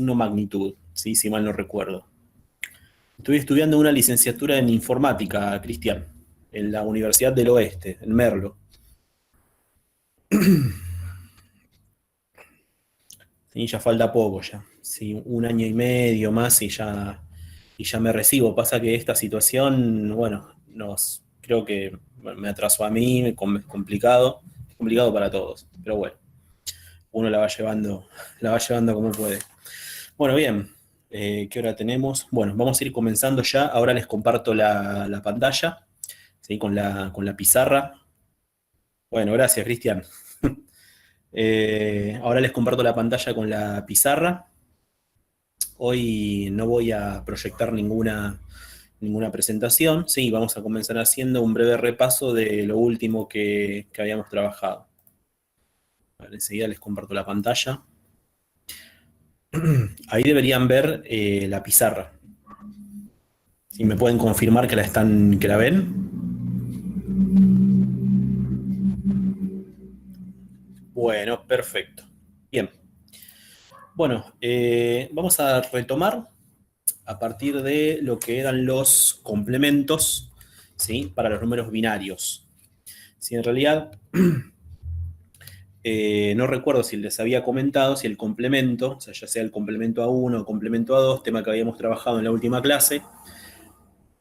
una magnitud, ¿sí? Si mal no recuerdo. Estoy estudiando una licenciatura en informática, Cristian, en la Universidad del Oeste, en Merlo. Sí, ya falta poco ya. Sí, un año y medio más y ya me recibo. Pasa que esta situación, bueno, creo que me atrasó a mí, es complicado para todos. Pero bueno, uno la va llevando como puede. Bueno, bien. ¿Qué hora tenemos? Bueno, vamos a ir comenzando ya. Ahora les comparto la pantalla, ¿sí? Con la pizarra. Bueno, gracias, Cristian. Ahora les comparto la pantalla con la pizarra. Hoy no voy a proyectar ninguna presentación. Sí, vamos a comenzar haciendo un breve repaso de lo último que habíamos trabajado. Vale, enseguida les comparto la pantalla. Ahí deberían ver la pizarra. Si me pueden confirmar que la ven. Bueno, perfecto. Bien. Bueno, vamos a retomar a partir de lo que eran los complementos, ¿sí? Para los números binarios. Si en realidad no recuerdo si les había comentado si el complemento, o sea, ya sea el complemento A1 o complemento A2, tema que habíamos trabajado en la última clase,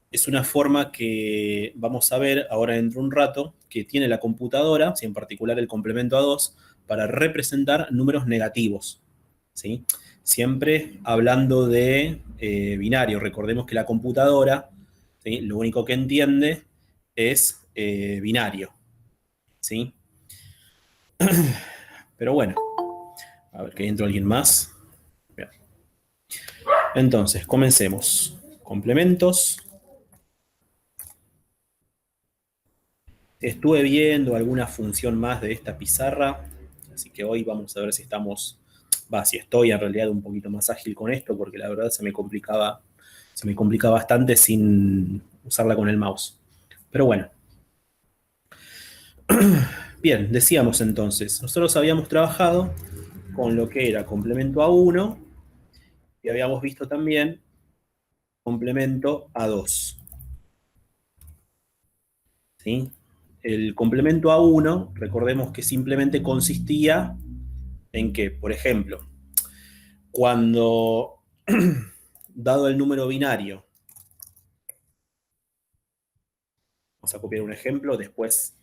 es una forma que vamos a ver ahora dentro de un rato, que tiene la computadora, si en particular el complemento A2, para representar números negativos, ¿sí? Siempre hablando de binario. Recordemos que la computadora, ¿sí? Lo único que entiende es binario, ¿sí? Pero bueno, a ver que entra alguien más. Bien. Entonces, comencemos. Complementos. Estuve viendo alguna función más de esta pizarra, así que hoy vamos a ver si si estoy en realidad un poquito más ágil con esto, porque la verdad se me complica bastante sin usarla con el mouse. Pero bueno. Bien, decíamos entonces, nosotros habíamos trabajado con lo que era complemento A1 y habíamos visto también complemento A2. ¿Sí? El complemento A1, recordemos que simplemente consistía en que, por ejemplo, cuando, dado el número binario, vamos a copiar un ejemplo, después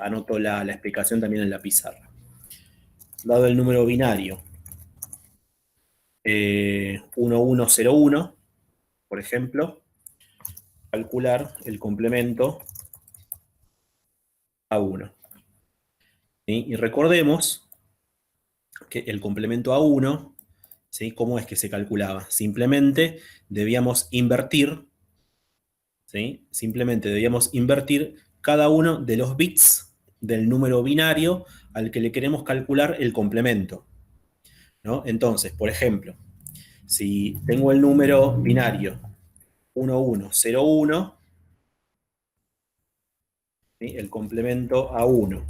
anoto la explicación también en la pizarra. Dado el número binario 1101, por ejemplo, calcular el complemento A1. ¿Sí? Y recordemos que el complemento A1, ¿sí? ¿Cómo es que se calculaba? Simplemente debíamos invertir, ¿sí? Simplemente debíamos invertir cada uno de los bits del número binario al que le queremos calcular el complemento, ¿no? Entonces, por ejemplo, si tengo el número binario 1101, ¿sí? El complemento A1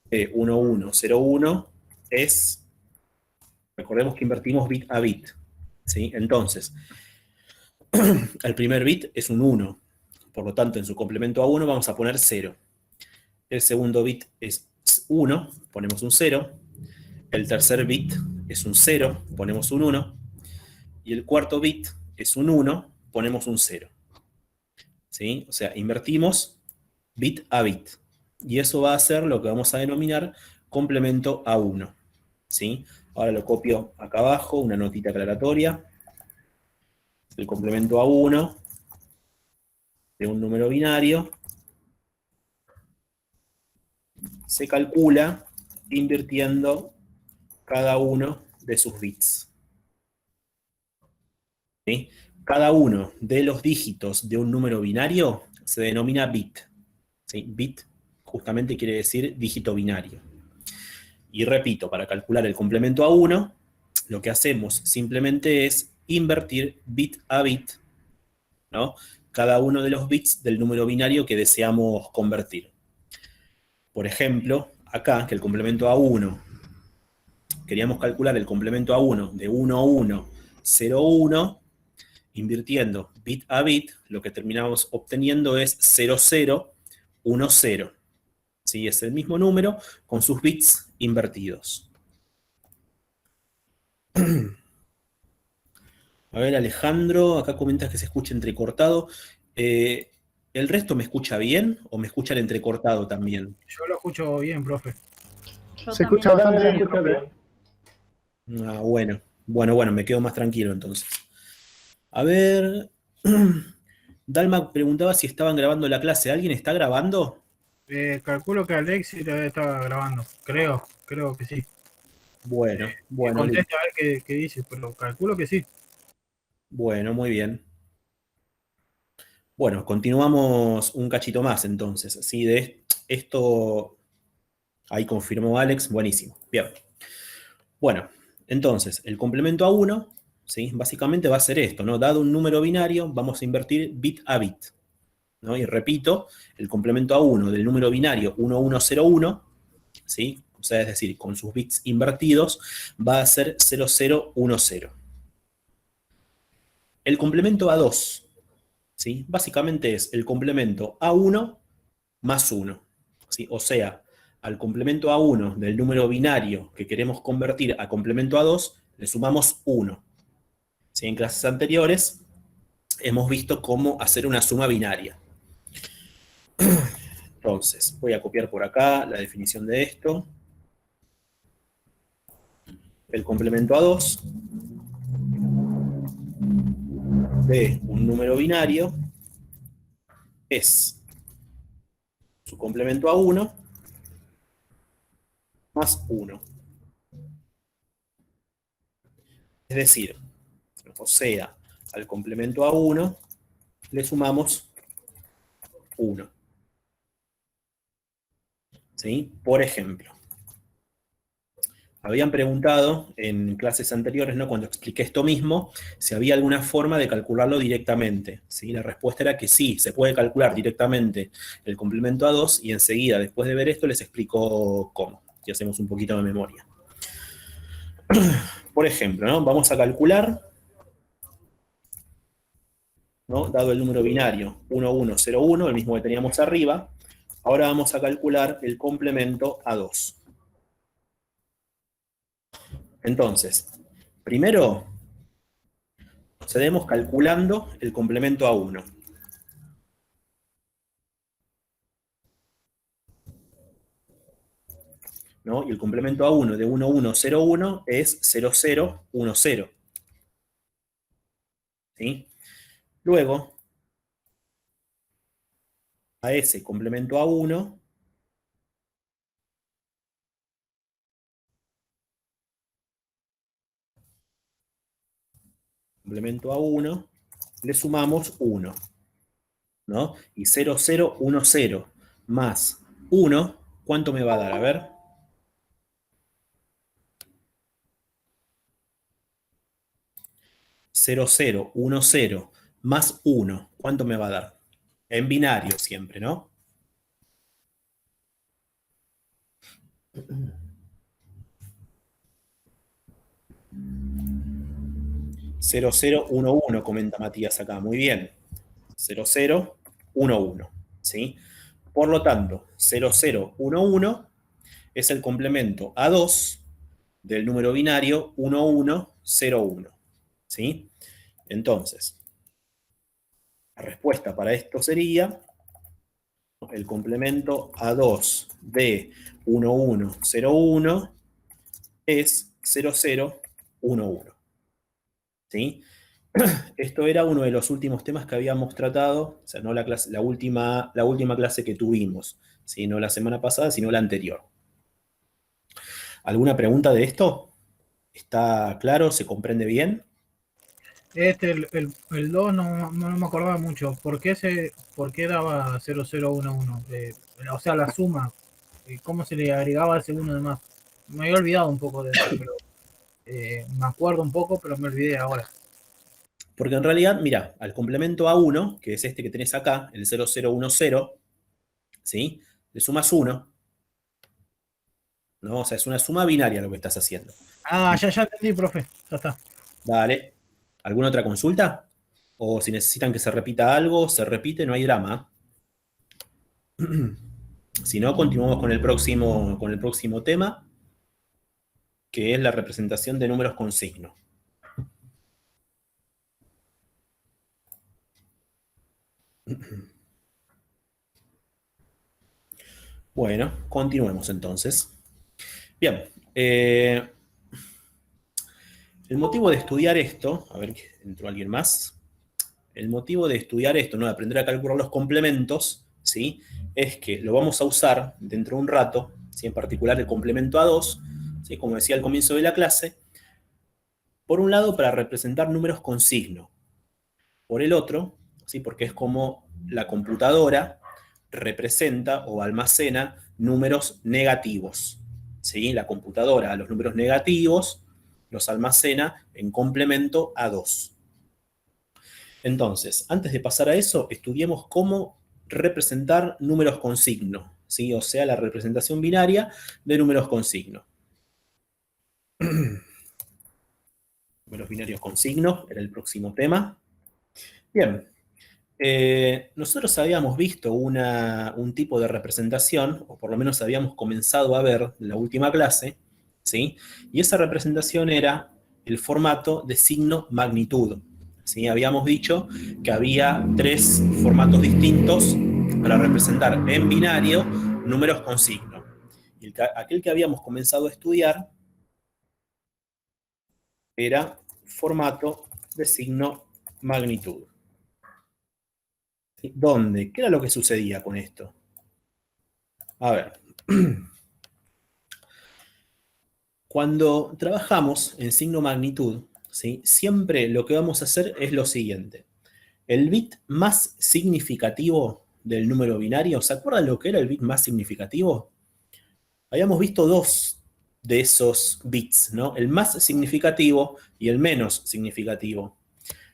de 1101 es, recordemos que invertimos bit a bit, ¿sí? Entonces, el primer bit es un 1, por lo tanto, en su complemento A1 vamos a poner 0. El segundo bit es 1, ponemos un 0. El tercer bit es un 0, ponemos un 1. Y el cuarto bit es un 1, ponemos un 0. ¿Sí? O sea, invertimos bit a bit. Y eso va a ser lo que vamos a denominar complemento A1. ¿Sí? Ahora lo copio acá abajo, una notita aclaratoria. El complemento A1 de un número binario se calcula invirtiendo cada uno de sus bits. ¿Sí? Cada uno de los dígitos de un número binario se denomina bit. ¿Sí? Bit justamente quiere decir dígito binario. Y repito, para calcular el complemento A1, lo que hacemos simplemente es invertir bit a bit, ¿no? Cada uno de los bits del número binario que deseamos convertir. Por ejemplo, acá, que el complemento A1 queríamos calcular el complemento A1 de 1, 1, 0, 1, invirtiendo bit a bit, lo que terminamos obteniendo es 0, 0, 1, 0. ¿Sí? Es el mismo número con sus bits invertidos. A ver, Alejandro, acá comentas que se escucha entrecortado. ¿El resto me escucha bien o me escuchan entrecortado también? Yo lo escucho bien, profe. Se escucha bastante bien, profe. Ah, bueno. Bueno, me quedo más tranquilo entonces. A ver. Dalma preguntaba si estaban grabando la clase. ¿Alguien está grabando? Calculo que Alexis lo estaba grabando. Creo que sí. Bueno, Conteste a ver qué dice, pero calculo que sí. Bueno, muy bien. Bueno, continuamos un cachito más entonces. ¿Sí? De esto, ahí confirmó Alex. Buenísimo. Bien. Bueno, entonces, el complemento a 1, ¿sí? Básicamente va a ser esto, ¿no? Dado un número binario, vamos a invertir bit a bit, ¿no? Y repito, el complemento a 1 del número binario 1101, ¿sí? O sea, es decir, con sus bits invertidos, va a ser 0010. El complemento a 2, ¿sí? Básicamente es el complemento a 1 más 1, ¿sí? O sea, al complemento a 1 del número binario que queremos convertir a complemento a 2, le sumamos 1. ¿Sí? En clases anteriores hemos visto cómo hacer una suma binaria. Entonces, voy a copiar por acá la definición de esto. El complemento a 2 de un número binario es su complemento a 1 más 1. Es decir, o sea, al complemento a 1 le sumamos 1. ¿Sí? Por ejemplo, habían preguntado en clases anteriores, ¿no? Cuando expliqué esto mismo, si había alguna forma de calcularlo directamente. ¿Sí? La respuesta era que sí, se puede calcular directamente el complemento a 2 y enseguida, después de ver esto, les explico cómo. Si hacemos un poquito de memoria. Por ejemplo, ¿no? Vamos a calcular, ¿no? Dado el número binario 1101, el mismo que teníamos arriba, ahora vamos a calcular el complemento a 2. Entonces, primero procedemos calculando el complemento a 1. ¿No? Y el complemento a 1 de 1101 es 0010. ¿Sí? Luego, a ese complemento a 1, le sumamos 1. ¿No? Y 0010 más 1, ¿cuánto me va a dar? A ver. 0010 más 1, ¿cuánto me va a dar? En binario siempre, ¿no? 0011, comenta Matías acá. Muy bien. 0011. ¿Sí? Por lo tanto, 0011 es el complemento a 2 del número binario 1101. ¿Sí? Entonces, la respuesta para esto sería el complemento a 2 de 1101 es 0011. ¿Sí? Esto era uno de los últimos temas que habíamos tratado, o sea, no la última clase que tuvimos, ¿sí? No la semana pasada, sino la anterior. ¿Alguna pregunta de esto? ¿Está claro? ¿Se comprende bien? El 2 no me acordaba mucho. ¿Por qué daba 0011? O sea, la suma. ¿Cómo se le agregaba ese 1 de más? Me había olvidado un poco de eso, pero me acuerdo un poco, pero me olvidé ahora. Porque en realidad, mira, al complemento A1, que es este que tenés acá, el 0010, ¿sí? Le sumas 1. ¿no? O sea, es una suma binaria lo que estás haciendo. Ah, ya entendí, profe. Ya está. Dale. ¿Alguna otra consulta? O si necesitan que se repita algo, se repite, no hay drama. Si no, continuamos con el próximo tema, que es la representación de números con signo. Bueno, continuemos entonces. Bien, el motivo de estudiar esto, a ver, entró alguien más. El motivo de estudiar esto, ¿no? De aprender a calcular los complementos, ¿sí? Es que lo vamos a usar dentro de un rato, ¿sí? En particular el complemento A2, ¿sí? Como decía al comienzo de la clase, por un lado para representar números con signo, por el otro, ¿sí? Porque es como la computadora representa o almacena números negativos, ¿sí? La computadora, los números negativos, los almacena en complemento A2. Entonces, antes de pasar a eso, estudiemos cómo representar números con signo, ¿sí? O sea, la representación binaria de números con signo. Números binarios con signo era el próximo tema. Bien, nosotros habíamos visto un tipo de representación, o por lo menos habíamos comenzado a ver en la última clase, ¿sí? Y esa representación era el formato de signo magnitud. ¿Sí? Habíamos dicho que había 3 formatos distintos para representar en binario números con signo. Y aquel que habíamos comenzado a estudiar era formato de signo magnitud. ¿Sí? ¿Dónde? ¿Qué era lo que sucedía con esto? A ver. Cuando trabajamos en signo magnitud, ¿sí? Siempre lo que vamos a hacer es lo siguiente. El bit más significativo del número binario, ¿se acuerdan lo que era el bit más significativo? Habíamos visto 2 de esos bits, ¿no? El más significativo y el menos significativo.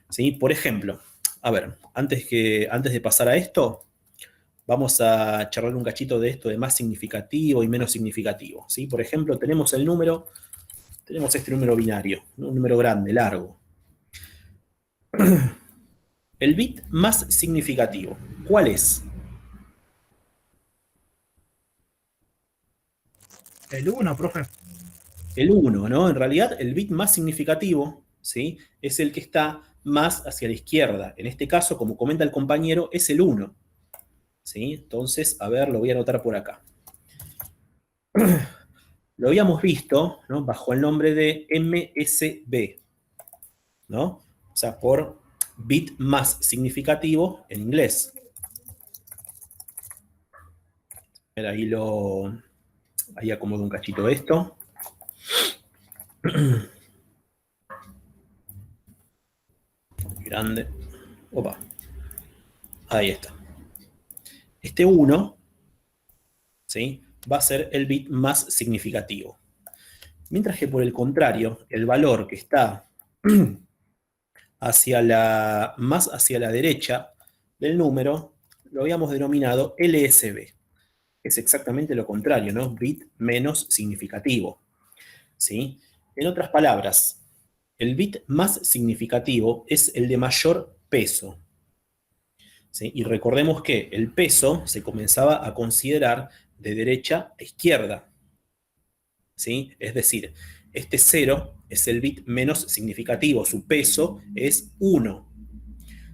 ¿Sí? Por ejemplo, a ver, antes de pasar a esto, vamos a charlar un cachito de esto de más significativo y menos significativo. ¿Sí? Por ejemplo, tenemos este número binario, ¿no? Un número grande, largo. El bit más significativo, ¿cuál es? El 1, profe. El 1, ¿no? En realidad, el bit más significativo, ¿sí? Es el que está más hacia la izquierda. En este caso, como comenta el compañero, es el 1. ¿Sí? Entonces, a ver, lo voy a anotar por acá. Lo habíamos visto, ¿no? Bajo el nombre de MSB, ¿no? O sea, por bit más significativo en inglés. Ahí acomodo un cachito esto. Grande. Opa. Ahí está. Este 1, ¿sí? Va a ser el bit más significativo. Mientras que por el contrario, el valor que está más hacia la derecha del número, lo habíamos denominado LSB. Es exactamente lo contrario, ¿no? Bit menos significativo. ¿Sí? En otras palabras, el bit más significativo es el de mayor peso. ¿Sí? Y recordemos que el peso se comenzaba a considerar de derecha a izquierda. ¿Sí? Es decir, este 0 es el bit menos significativo, su peso es 1.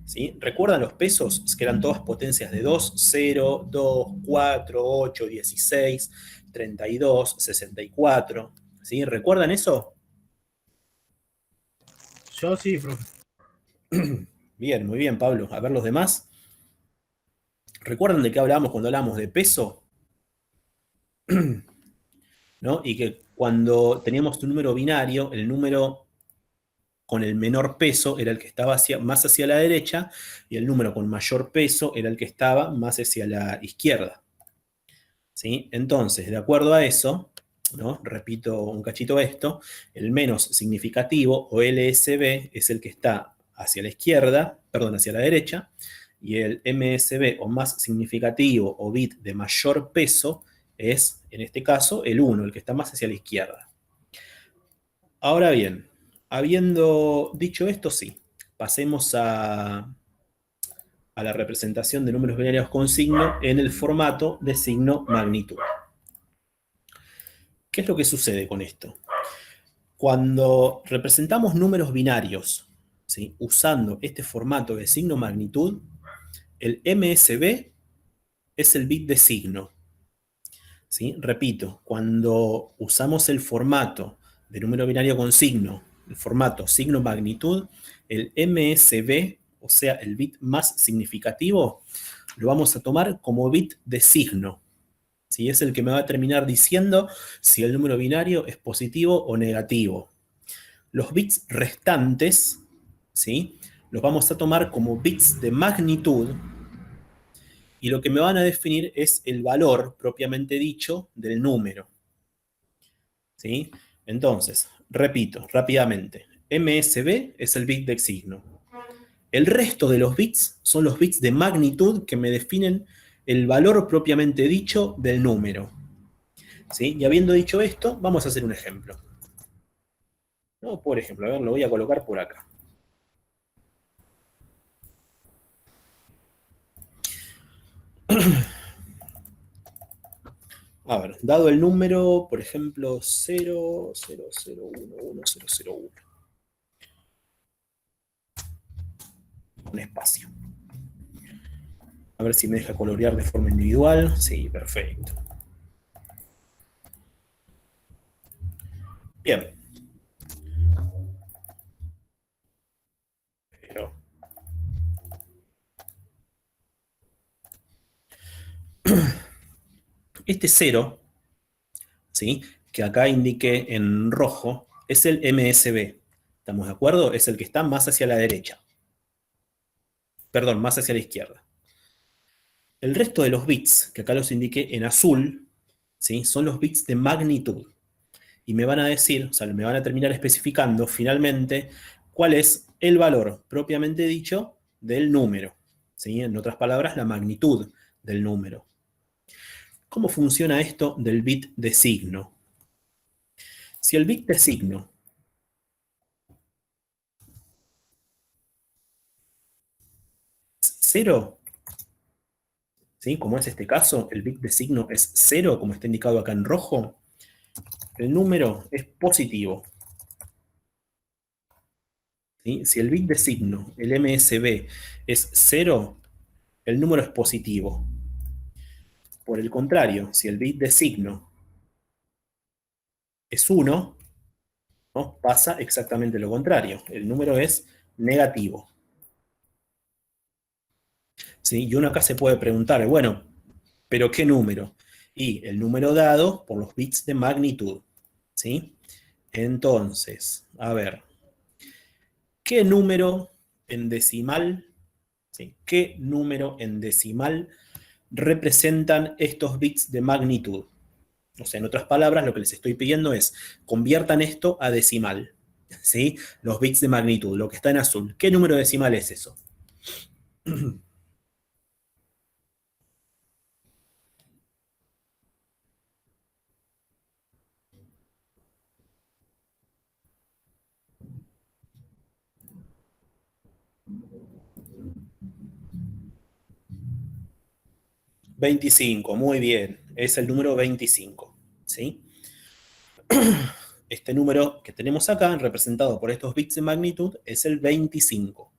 ¿Sí? ¿Recuerdan los pesos? Que eran todas potencias de 2, 0, 2, 4, 8, 16, 32, 64. ¿Sí? ¿Recuerdan eso? Yo sí, profe. Bien, muy bien, Pablo. A ver los demás. ¿Recuerdan de qué hablábamos cuando hablábamos de peso? ¿No? Y que cuando teníamos un número binario, el número con el menor peso era el que estaba más hacia la derecha y el número con mayor peso era el que estaba más hacia la izquierda. ¿Sí? Entonces, de acuerdo a eso, ¿no? Repito un cachito esto, el menos significativo o LSB es el que está hacia la izquierda, perdón, hacia la derecha, y el MSB o más significativo o bit de mayor peso es, en este caso, el 1, el que está más hacia la izquierda. Ahora bien, habiendo dicho esto, sí, pasemos a la representación de números binarios con signo en el formato de signo magnitud. ¿Qué es lo que sucede con esto? Cuando representamos números binarios, ¿sí?, usando este formato de signo magnitud, el MSB es el bit de signo. ¿Sí? Repito, cuando usamos el formato de número binario con signo, el formato signo magnitud, el MSB, o sea, el bit más significativo, lo vamos a tomar como bit de signo. ¿Sí? Es el que me va a terminar diciendo si el número binario es positivo o negativo. Los bits restantes, ¿sí?, los vamos a tomar como bits de magnitud, y lo que me van a definir es el valor propiamente dicho del número. ¿Sí? Entonces, repito rápidamente, MSB es el bit de signo. El resto de los bits son los bits de magnitud que me definen el valor propiamente dicho del número. ¿Sí? Y habiendo dicho esto, vamos a hacer un ejemplo. ¿No? Por ejemplo, a ver, lo voy a colocar por acá. A ver, dado el número, por ejemplo, 0, 0, 0, 1, 1, 0, 0, 1. Un espacio. A ver si me deja colorear de forma individual. Sí, perfecto. Bien. Pero este 0, ¿sí?, que acá indiqué en rojo, es el MSB. ¿Estamos de acuerdo? Es el que está más hacia la derecha. Perdón, más hacia la izquierda. El resto de los bits, que acá los indiqué en azul, ¿sí?, son los bits de magnitud. Y me van a decir, o sea, me van a terminar especificando finalmente cuál es el valor propiamente dicho del número. ¿Sí? En otras palabras, la magnitud del número. ¿Cómo funciona esto del bit de signo? Si el bit de signo es 0, ¿sí?, como es este caso, el bit de signo es 0, como está indicado acá en rojo, el número es positivo. ¿Sí? Si el bit de signo, el MSB, es 0, el número es positivo. Por el contrario, si el bit de signo es 1, ¿no?, pasa exactamente lo contrario. El número es negativo. ¿Sí? Y uno acá se puede preguntar, bueno, ¿pero qué número? Y el número dado por los bits de magnitud. ¿Sí? Entonces, a ver, ¿qué número en decimal, ¿sí?, qué número en decimal representan estos bits de magnitud? O sea, en otras palabras, lo que les estoy pidiendo es, conviertan esto a decimal, ¿sí? Los bits de magnitud, lo que está en azul. ¿Qué número decimal es eso? ...25, muy bien. Es el número 25, ¿sí? Este número que tenemos acá, representado por estos bits de magnitud, es el 25.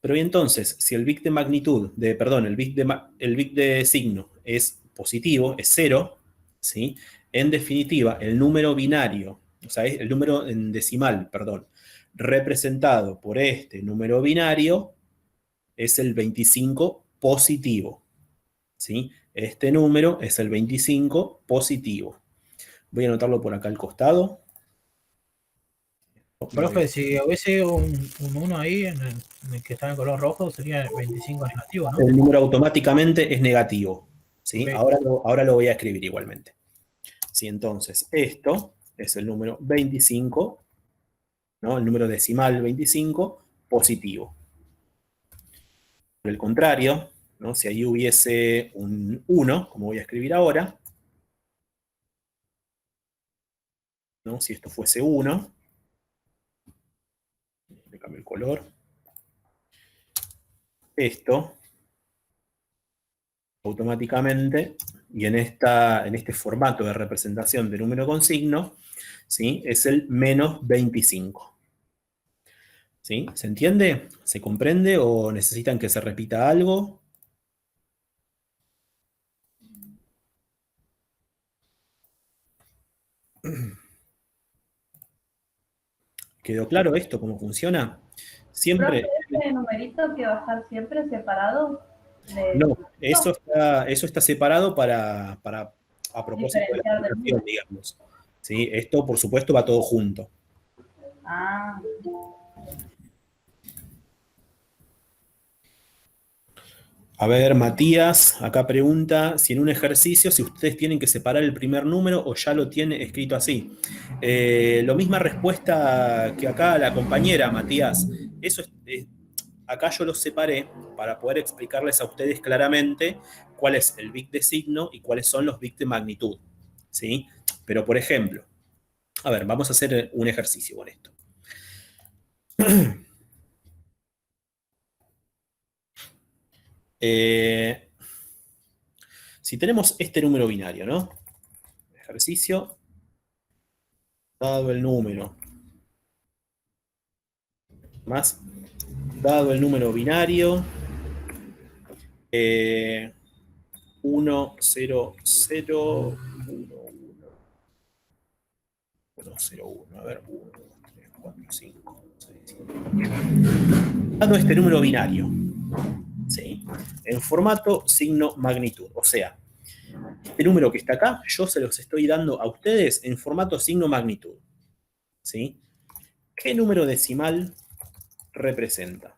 Pero y entonces, si el bit de magnitud, el bit de signo es positivo, es 0, ¿sí?, en definitiva, el número binario, o sea, el número en decimal, perdón, representado por este número binario, es el 25 positivo, ¿sí? Este número es el 25 positivo. Voy a anotarlo por acá al costado. Profe, si hubiese un 1 ahí en el que está en color rojo, sería 25 negativo, ¿no? El número automáticamente es negativo, ¿sí? Okay. Ahora lo voy a escribir igualmente. ¿Sí? Entonces, esto es el número 25, ¿no?, el número decimal 25 positivo. Por el contrario, ¿no? Si ahí hubiese un 1, como voy a escribir ahora, ¿no? Si esto fuese 1, le cambio el color, esto automáticamente, y en este formato de representación de número con signo, ¿sí? Es el menos 25. ¿Sí? ¿Se entiende? ¿Se comprende o necesitan que se repita algo? ¿Quedó claro esto, cómo funciona? Profe, Siempre... ¿ese numerito que va a estar siempre separado? No, eso está separado a propósito de la Diferenciar del aplicación, número. digamos. ¿Sí? Esto, por supuesto, va todo junto. Ah, A ver, Matías, acá pregunta si en un ejercicio, si ustedes tienen que separar el primer número o ya lo tiene escrito así. Lo misma respuesta que acá la compañera, Matías. Acá yo los separé para poder explicarles a ustedes claramente cuál es el bit de signo y cuáles son los bits de magnitud. ¿Sí? Pero, por ejemplo, a ver, vamos a hacer un ejercicio con esto. Si tenemos este número binario, ¿no? Ejercicio, dado el número, más dado el número binario, 1, 0, 0, 1, 1, 0, 1, a ver, 1, 2, 3, 4, 5, 6, 7, 8. Dado este número binario, ¿sí? En formato signo magnitud, o sea, este número que está acá, yo se los estoy dando a ustedes en formato signo magnitud, ¿sí? ¿Qué número decimal representa?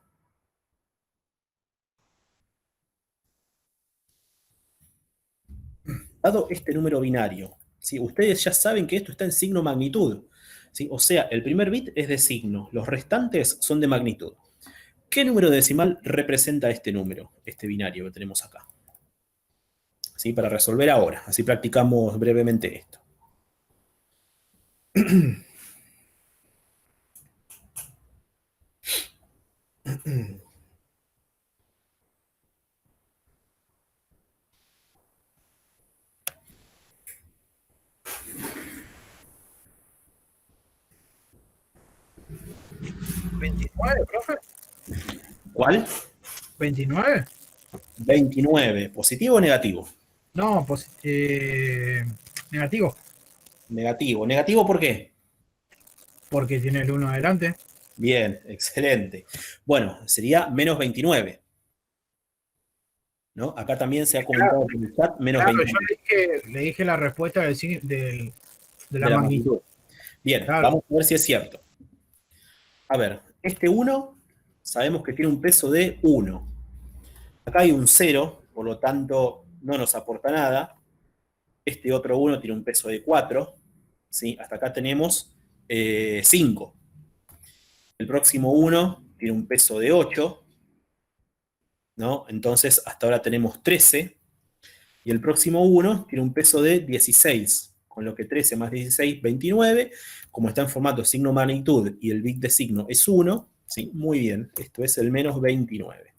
Dado este número binario, ¿sí? Ustedes ya saben que esto está en signo magnitud, ¿sí? O sea, el primer bit es de signo, los restantes son de magnitud. ¿Qué número decimal representa este número, este binario que tenemos acá? ¿Sí? Para resolver ahora, así practicamos brevemente esto. ¿29, profe? ¿Cuál? ¿29? 29. ¿Positivo o negativo? No, pues negativo, Negativo. ¿Negativo por qué? porque tiene el 1 adelante. Bien, excelente. Bueno, sería menos 29. ¿No? Acá también se ha Claro, comentado en el chat menos claro, 29. yo le dije la respuesta de De la la magnitud. magnitud. Bien, Claro, vamos a ver si es cierto. A ver, este 1 sabemos que tiene un peso de 1. Acá hay un 0, por lo tanto no nos aporta nada. Este otro 1 tiene un peso de 4. ¿Sí? Hasta acá tenemos 5. El próximo 1 tiene un peso de 8. ¿No? Entonces hasta ahora tenemos 13. Y el próximo 1 tiene un peso de 16. Con lo que 13 más 16, 29. Como está en formato signo magnitud y el bit de signo es 1, ¿sí? Muy bien, esto es el menos 29.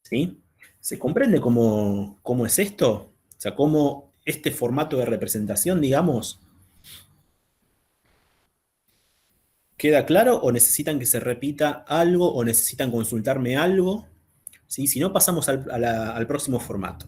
¿Sí? ¿Se comprende cómo es esto? O sea, cómo este formato de representación, digamos, ¿queda claro o necesitan que se repita algo o necesitan consultarme algo? ¿Sí? Si no, pasamos al próximo formato.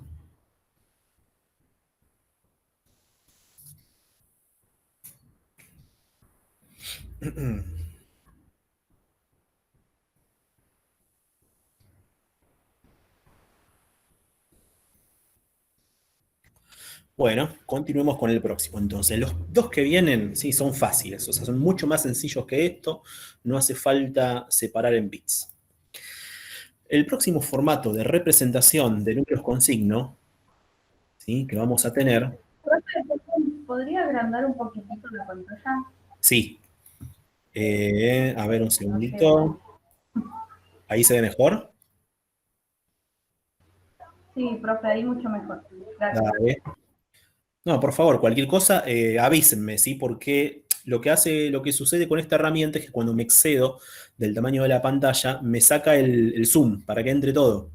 Bueno, continuemos con el próximo. Entonces, los dos que vienen, sí, son fáciles, o sea, son mucho más sencillos que esto, no hace falta separar en bits. El próximo formato de representación de números con signo, ¿sí? Que vamos a tener, profe, ¿podría agrandar un poquitito la pantalla? sí. A ver, un No llego. segundito. ¿Ahí se ve mejor? Sí, profe, ahí mucho mejor. Gracias. Dale. No, por favor, cualquier cosa, avísenme, ¿sí? Porque lo que sucede con esta herramienta es que cuando me excedo del tamaño de la pantalla, me saca el zoom para que entre todo.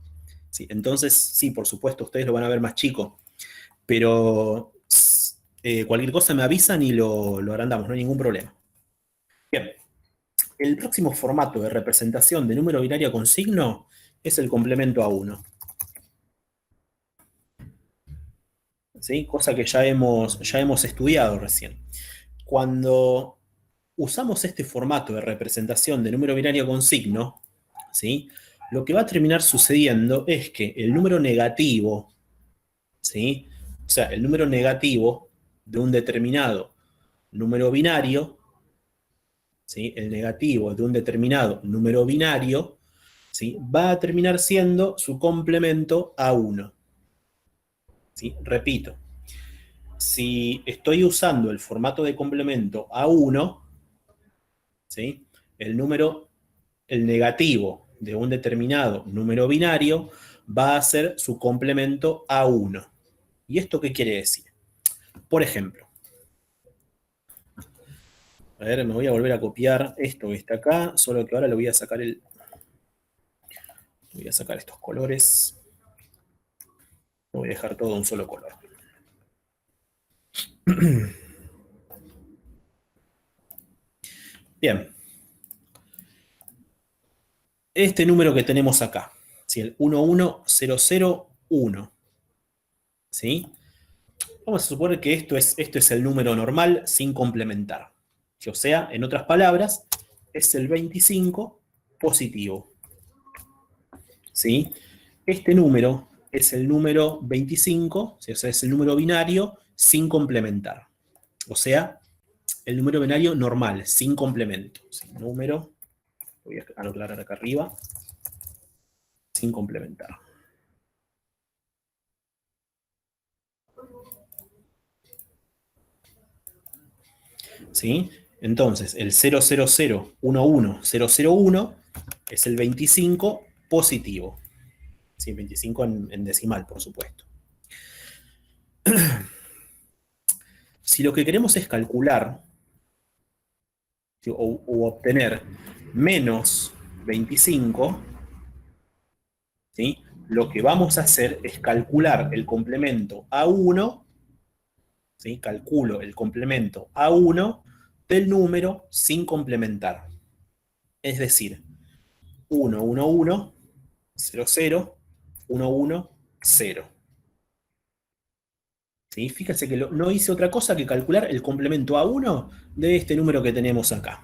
¿Sí? Entonces, sí, por supuesto, ustedes lo van a ver más chico, pero cualquier cosa me avisan y lo agrandamos, no hay ningún problema. Bien, el próximo formato de representación de número binario con signo es el complemento a 1. ¿Sí? Cosa que ya hemos estudiado recién. Cuando usamos este formato de representación de número binario con signo, ¿sí? Lo que va a terminar sucediendo es que el número negativo, ¿sí? O sea, el número negativo de un determinado número binario, ¿sí? El negativo de un determinado número binario, ¿sí? Va a terminar siendo su complemento a 1. ¿Sí? Repito, si estoy usando el formato de complemento a 1, ¿sí? El negativo de un determinado número binario va a ser su complemento a 1. ¿Y esto qué quiere decir? Por ejemplo, a ver, me voy a volver a copiar esto que está acá, solo que ahora le voy a sacar voy a sacar estos colores. Voy a dejar todo un solo color. Bien. Este número que tenemos acá, ¿sí? El 11001, ¿sí? Vamos a suponer que esto es el número normal sin complementar. O sea, en otras palabras, es el 25 positivo. ¿Sí? Este número es el número 25, ¿sí? O sea, es el número binario sin complementar. O sea, el número binario normal, sin complemento. ¿Sí? Número, voy a anotar acá arriba, sin complementar. ¿Sí? Entonces, el 000110001 es el 25 positivo. ¿Sí? 25 en decimal, por supuesto. Si lo que queremos es calcular, ¿sí? o obtener menos 25, ¿sí? Lo que vamos a hacer es calcular el complemento A1, ¿sí? Calculo el complemento A1 del número sin complementar. Es decir, 1, 1, 1, 0, 0, 1, 1, 0. ¿Sí? Fíjense que no hice otra cosa que calcular el complemento A1 de este número que tenemos acá.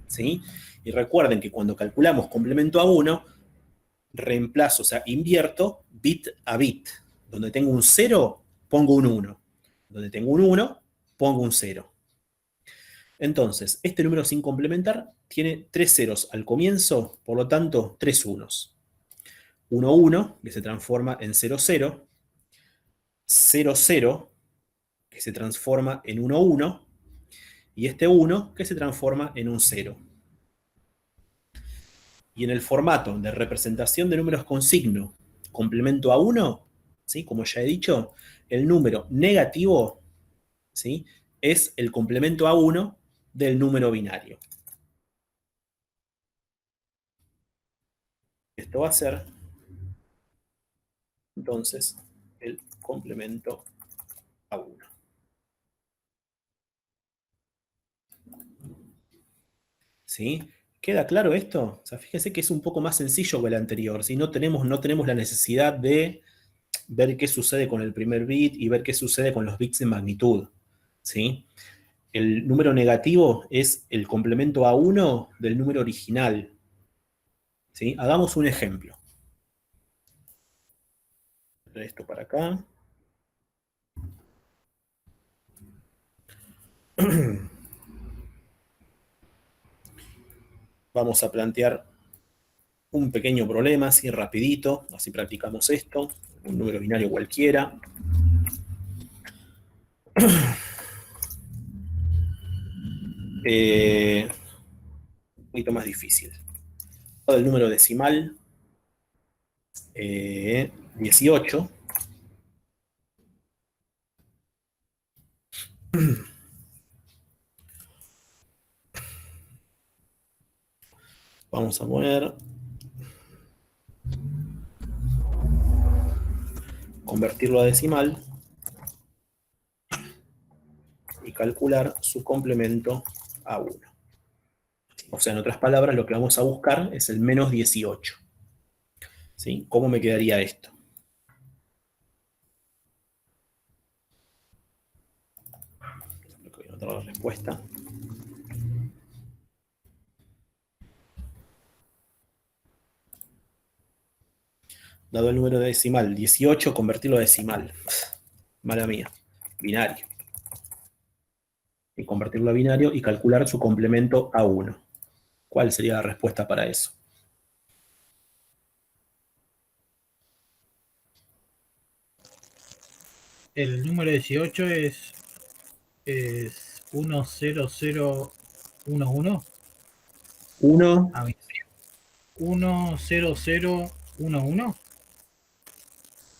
¿Sí? Y recuerden que cuando calculamos complemento A1, reemplazo, o sea, invierto bit a bit. Donde tengo un 0, pongo un 1. Donde tengo un 1, pongo un 0. Entonces, este número sin complementar tiene 3 ceros al comienzo, por lo tanto, 3 unos. 1, 1, que se transforma en 0, 0. 0, 0, que se transforma en 1, 1. Y este 1, que se transforma en un 0. Y en el formato de representación de números con signo complemento a 1, ¿sí? Como ya he dicho, el número negativo, ¿sí? Es el complemento a 1 del número binario. Esto va a ser, entonces, el complemento a 1. ¿Sí? ¿Queda claro esto? O sea, fíjense que es un poco más sencillo que el anterior. ¿Sí? No tenemos la necesidad de ver qué sucede con el primer bit y ver qué sucede con los bits de magnitud. ¿Sí? El número negativo es el complemento a 1 del número original. ¿Sí? Hagamos un ejemplo. Esto para acá. Vamos a plantear un pequeño problema, así rapidito, así practicamos esto, un número binario cualquiera. Un poquito más difícil. El número decimal, 18. Vamos a poner convertirlo a decimal y calcular su complemento a 1. O sea, en otras palabras, lo que vamos a buscar es el menos 18. ¿Sí? ¿Cómo me quedaría esto? Voy a anotar la respuesta. Dado el número decimal 18, convertirlo a decimal. Mala mía. Binario. Y convertirlo a binario y calcular su complemento a 1. ¿Cuál sería la respuesta para eso? El número 18 es 10011. 1. 10011.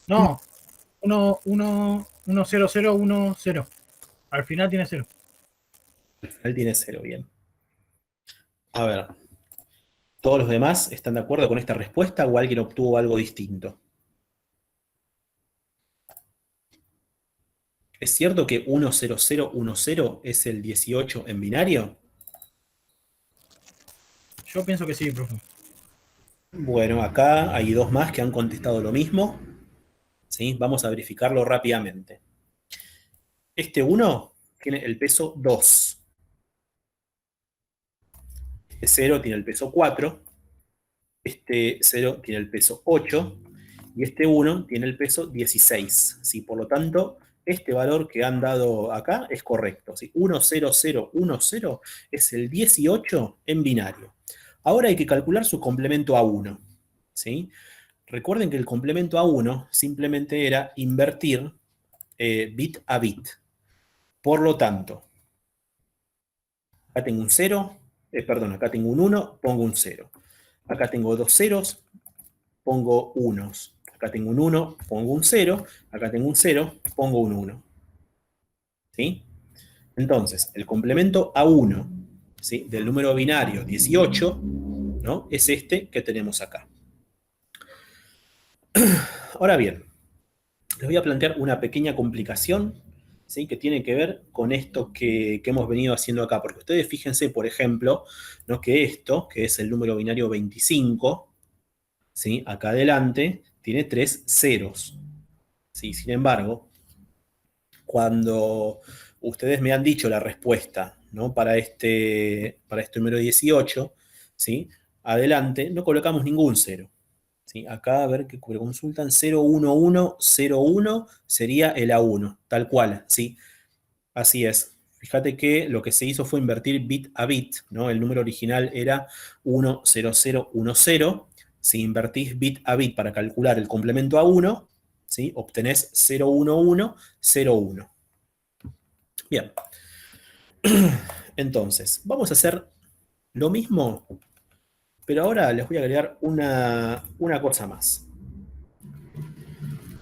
No, 10010. Al final tiene 0. Al final tiene 0, bien. A ver. ¿Todos los demás están de acuerdo con esta respuesta o alguien obtuvo algo distinto? ¿Es cierto que 10010 es el 18 en binario? Yo pienso que sí, profe. Bueno, acá hay dos más que han contestado lo mismo. ¿Sí? Vamos a verificarlo rápidamente. Este 1 tiene el peso 2. Este 0 tiene el peso 4. Este 0 tiene el peso 8. Y este 1 tiene el peso 16. ¿Sí? Por lo tanto, este valor que han dado acá es correcto. ¿Sí? 10010 es el 18 en binario. Ahora hay que calcular su complemento a 1. ¿Sí? Recuerden que el complemento a 1 simplemente era invertir bit a bit. Por lo tanto, acá tengo un 0, acá tengo un 1, pongo un 0. Acá tengo dos ceros, pongo unos. Acá tengo un 1, pongo un 0. Acá tengo un 0, pongo un 1. ¿Sí? Entonces, el complemento a 1, ¿sí?, del número binario 18, ¿no?, es este que tenemos acá. Ahora bien, les voy a plantear una pequeña complicación, ¿sí?, que tiene que ver con esto que hemos venido haciendo acá. Porque ustedes fíjense, por ejemplo, ¿no?, que esto, que es el número binario 25, ¿sí?, acá adelante tiene 3 ceros. ¿Sí? Sin embargo, cuando ustedes me han dicho la respuesta, ¿no?, para este número 18, ¿sí?, adelante no colocamos ningún 0. ¿Sí? Acá, a ver qué consultan, 01101 sería el A1, tal cual, ¿sí? Así es. Fíjate que lo que se hizo fue invertir bit a bit, ¿no? El número original era 10010. Si invertís bit a bit para calcular el complemento a 1, ¿sí?, obtenés 01101. Bien. Entonces, vamos a hacer lo mismo, pero ahora les voy a agregar una cosa más.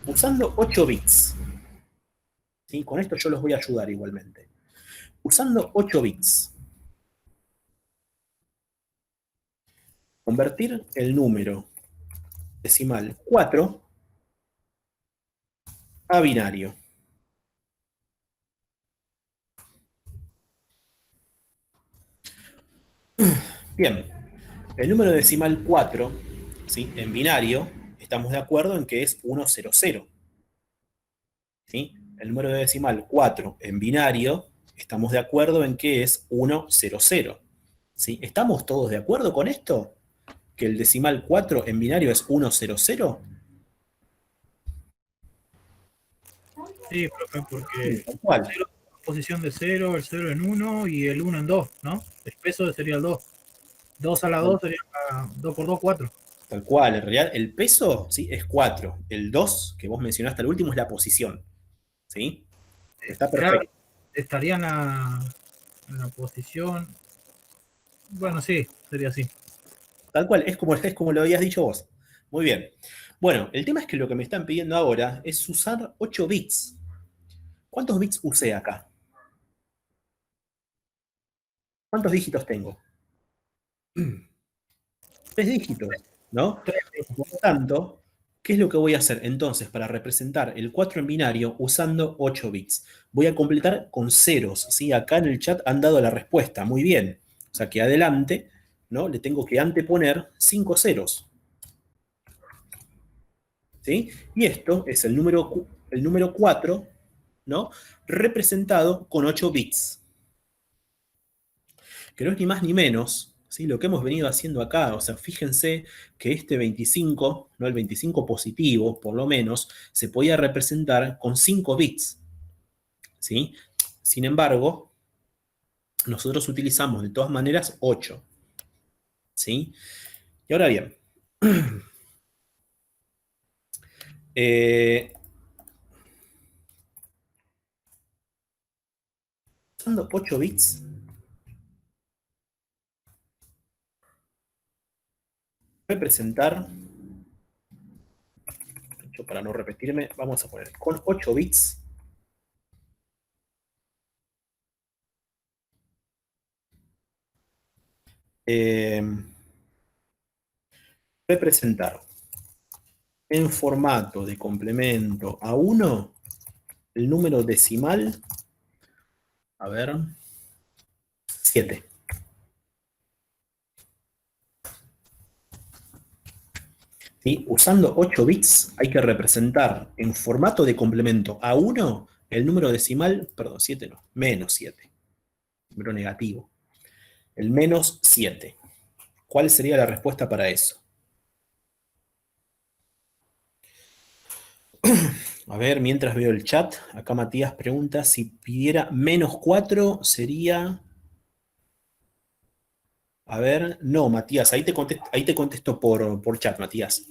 Usando 8 bits. ¿Sí? Con esto yo los voy a ayudar igualmente. Usando 8 bits. Convertir el número decimal 4 a binario. Bien, el número decimal 4, ¿sí?, en binario, estamos de acuerdo en que es 100. ¿Sí? El número decimal 4 en binario, estamos de acuerdo en que es 100. ¿Sí? ¿Estamos todos de acuerdo con esto? ¿Que el decimal 4 en binario es 100? Sí, profe, porque Tal cual. 0 en posición de 0, el 0 en 1 y el 1 en 2, ¿no? El peso sería el 2. 2 a la 2 sería 2 por 2, 4. Tal cual, en realidad el peso, ¿sí?, es 4. El 2, que vos mencionaste al último, es la posición. ¿Sí? Está perfecto. Claro, estaría en la posición. Bueno, sí, sería así. Tal cual, es como lo habías dicho vos. Muy bien. Bueno, el tema es que lo que me están pidiendo ahora es usar 8 bits. ¿Cuántos bits usé acá? ¿Cuántos dígitos tengo? 3 dígitos, ¿no? Por lo tanto, ¿qué es lo que voy a hacer entonces para representar el 4 en binario usando 8 bits? Voy a completar con ceros, ¿sí? Acá en el chat han dado la respuesta, muy bien. O sea que adelante, ¿no? Le tengo que anteponer 5 ceros, ¿sí? Y esto es el número 4, ¿no? Representado con 8 bits. Que no es ni más ni menos, ¿sí? Lo que hemos venido haciendo acá. O sea, fíjense que este 25, ¿no? El 25 positivo, por lo menos, se podía representar con 5 bits, ¿sí? Sin embargo, nosotros utilizamos de todas maneras 8, ¿sí? Y ahora bien, usando 8 bits, representar, para no repetirme, vamos a poner con 8 bits, representar en formato de complemento a 1 el número decimal, a ver, 7. ¿Sí? Usando 8 bits hay que representar en formato de complemento a 1 el número decimal, perdón, 7 no, menos 7, número negativo, el menos 7. ¿Cuál sería la respuesta para eso? A ver, mientras veo el chat, acá Matías pregunta si pidiera menos 4 sería... A ver, no, Matías, ahí te contesto por chat, Matías.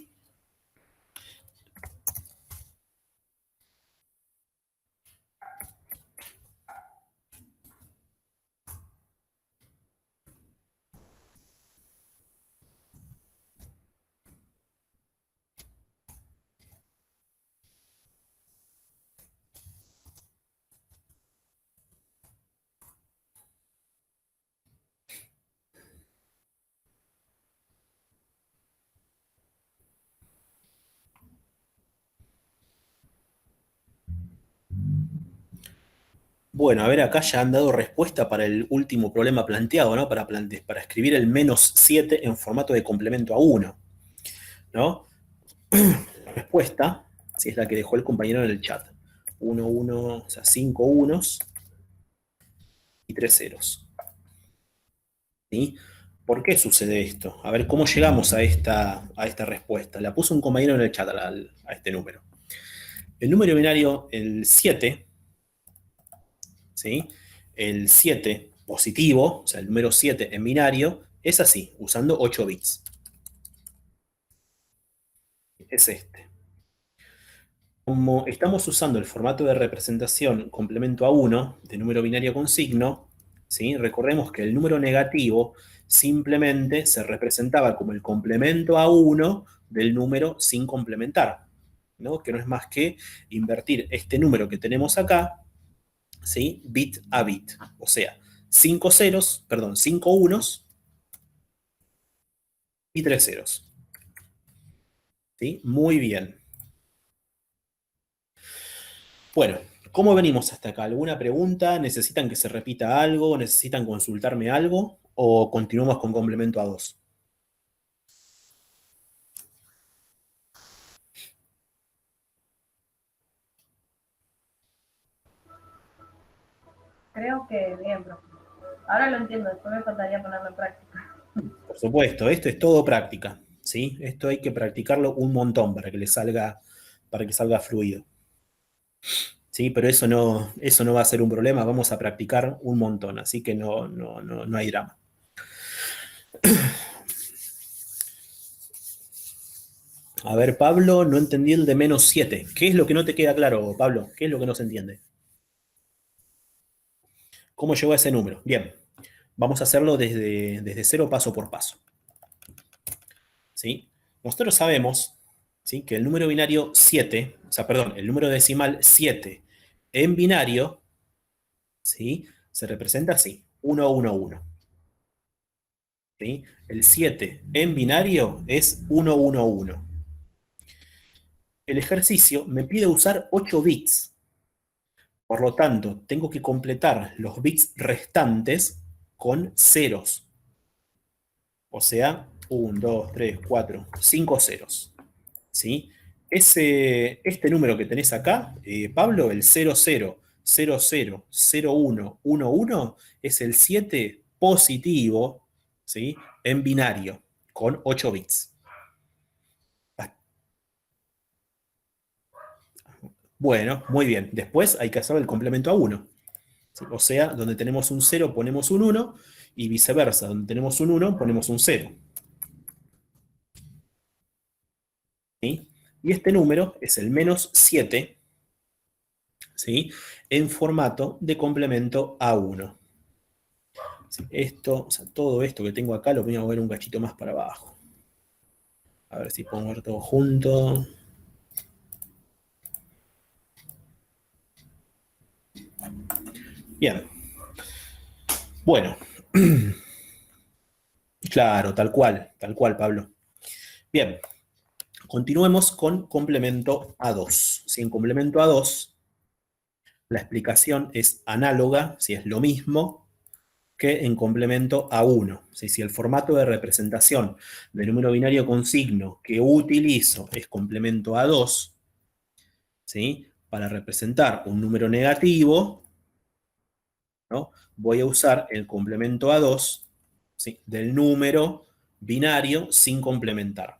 Bueno, a ver, acá ya han dado respuesta para el último problema planteado, ¿no? Para escribir el menos 7 en formato de complemento a 1, ¿no? La respuesta, si es la que dejó el compañero en el chat. 1, 1, o sea, 5 unos y 3 ceros. ¿Sí? ¿Por qué sucede esto? A ver, ¿cómo llegamos a esta respuesta? La puso un compañero en el chat a este número. El número binario, el 7, ¿sí? El 7 positivo, o sea, el número 7 en binario, es así, usando 8 bits. Es este. Como estamos usando el formato de representación complemento a 1 de número binario con signo, ¿sí? Recordemos que el número negativo simplemente se representaba como el complemento a 1 del número sin complementar, ¿no? Que no es más que invertir este número que tenemos acá, ¿sí? Bit a bit. O sea, 5 ceros, perdón, 5 unos y 3 ceros. ¿Sí? Muy bien. Bueno, ¿cómo venimos hasta acá? ¿Alguna pregunta? ¿Necesitan que se repita algo? ¿Necesitan consultarme algo? ¿O continuamos con complemento a 2? Creo que bien, profe. Ahora lo entiendo, después me faltaría ponerlo en práctica. Por supuesto, esto es todo práctica, ¿sí? Esto hay que practicarlo un montón para que salga fluido. ¿Sí? Pero eso no va a ser un problema, vamos a practicar un montón, así que no hay drama. A ver, Pablo, no entendí el de menos 7. ¿Qué es lo que no te queda claro, Pablo? ¿Qué es lo que no se entiende? ¿Cómo llegó a ese número? Bien, vamos a hacerlo desde cero paso por paso. ¿Sí? nosotros sabemos, ¿sí?, que el número binario 7, o sea, perdón, el número decimal 7 en binario, ¿sí?, se representa así, 1, 1, 1. ¿Sí? El 7 en binario es 1, 1, 1. El ejercicio me pide usar 8 bits. Por lo tanto, tengo que completar los bits restantes con ceros. O sea, 1, 2, 3, 4, 5 ceros. ¿Sí? Este número que tenés acá, Pablo, el 00, 00, 01, 11, es el 7 positivo, ¿sí?, en binario, con 8 bits. Bueno, muy bien. Después hay que hacer el complemento a 1. ¿Sí? O sea, donde tenemos un 0 ponemos un 1 y viceversa. Donde tenemos un 1 ponemos un 0. ¿Sí? Y este número es el menos 7, ¿sí?, en formato de complemento a 1. ¿Sí? O sea, todo esto que tengo acá lo voy a mover un cachito más para abajo. A ver si puedo mover todo junto. Bien. Bueno. Claro, tal cual, Pablo. Bien. Continuemos con complemento a 2. Si en complemento a 2, la explicación es análoga, si es lo mismo, que en complemento a 1. Si el formato de representación del número binario con signo que utilizo es complemento a 2, ¿sí?, para representar un número negativo, ¿no?, voy a usar el complemento a 2, ¿sí?, del número binario sin complementar.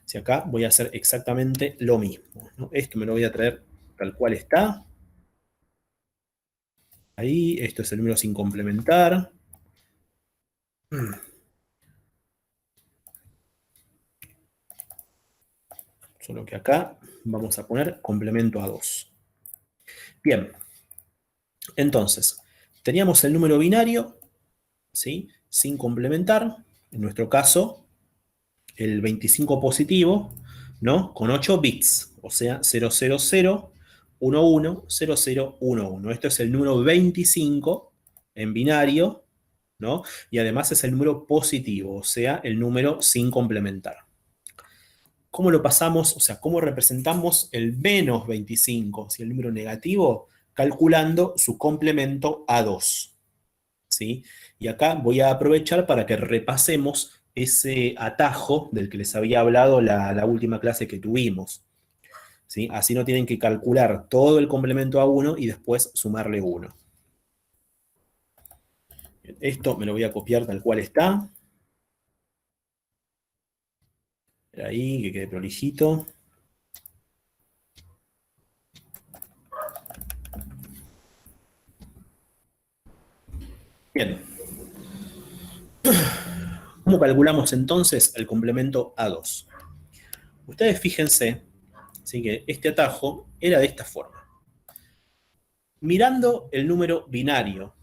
Si acá voy a hacer exactamente lo mismo, ¿no? Esto me lo voy a traer tal cual está. Ahí, esto es el número sin complementar. Solo que acá vamos a poner complemento a 2. Bien. Entonces, teníamos el número binario, ¿sí?, sin complementar. En nuestro caso, el 25 positivo, ¿no?, con 8 bits. O sea, 000, 11, 00, 11. Esto es el número 25 en binario, ¿no? Y además es el número positivo, o sea, el número sin complementar. ¿Cómo lo pasamos? O sea, ¿cómo representamos el menos 25, si el número negativo? Calculando su complemento a 2. ¿Sí? Y acá voy a aprovechar para que repasemos ese atajo del que les había hablado la última clase que tuvimos. ¿Sí? Así no tienen que calcular todo el complemento a 1 y después sumarle 1. Esto me lo voy a copiar tal cual está. Ahí, que quede prolijito. Bien. ¿Cómo calculamos entonces el complemento a 2? Ustedes fíjense, ¿sí?, que este atajo era de esta forma. Mirando el número binario,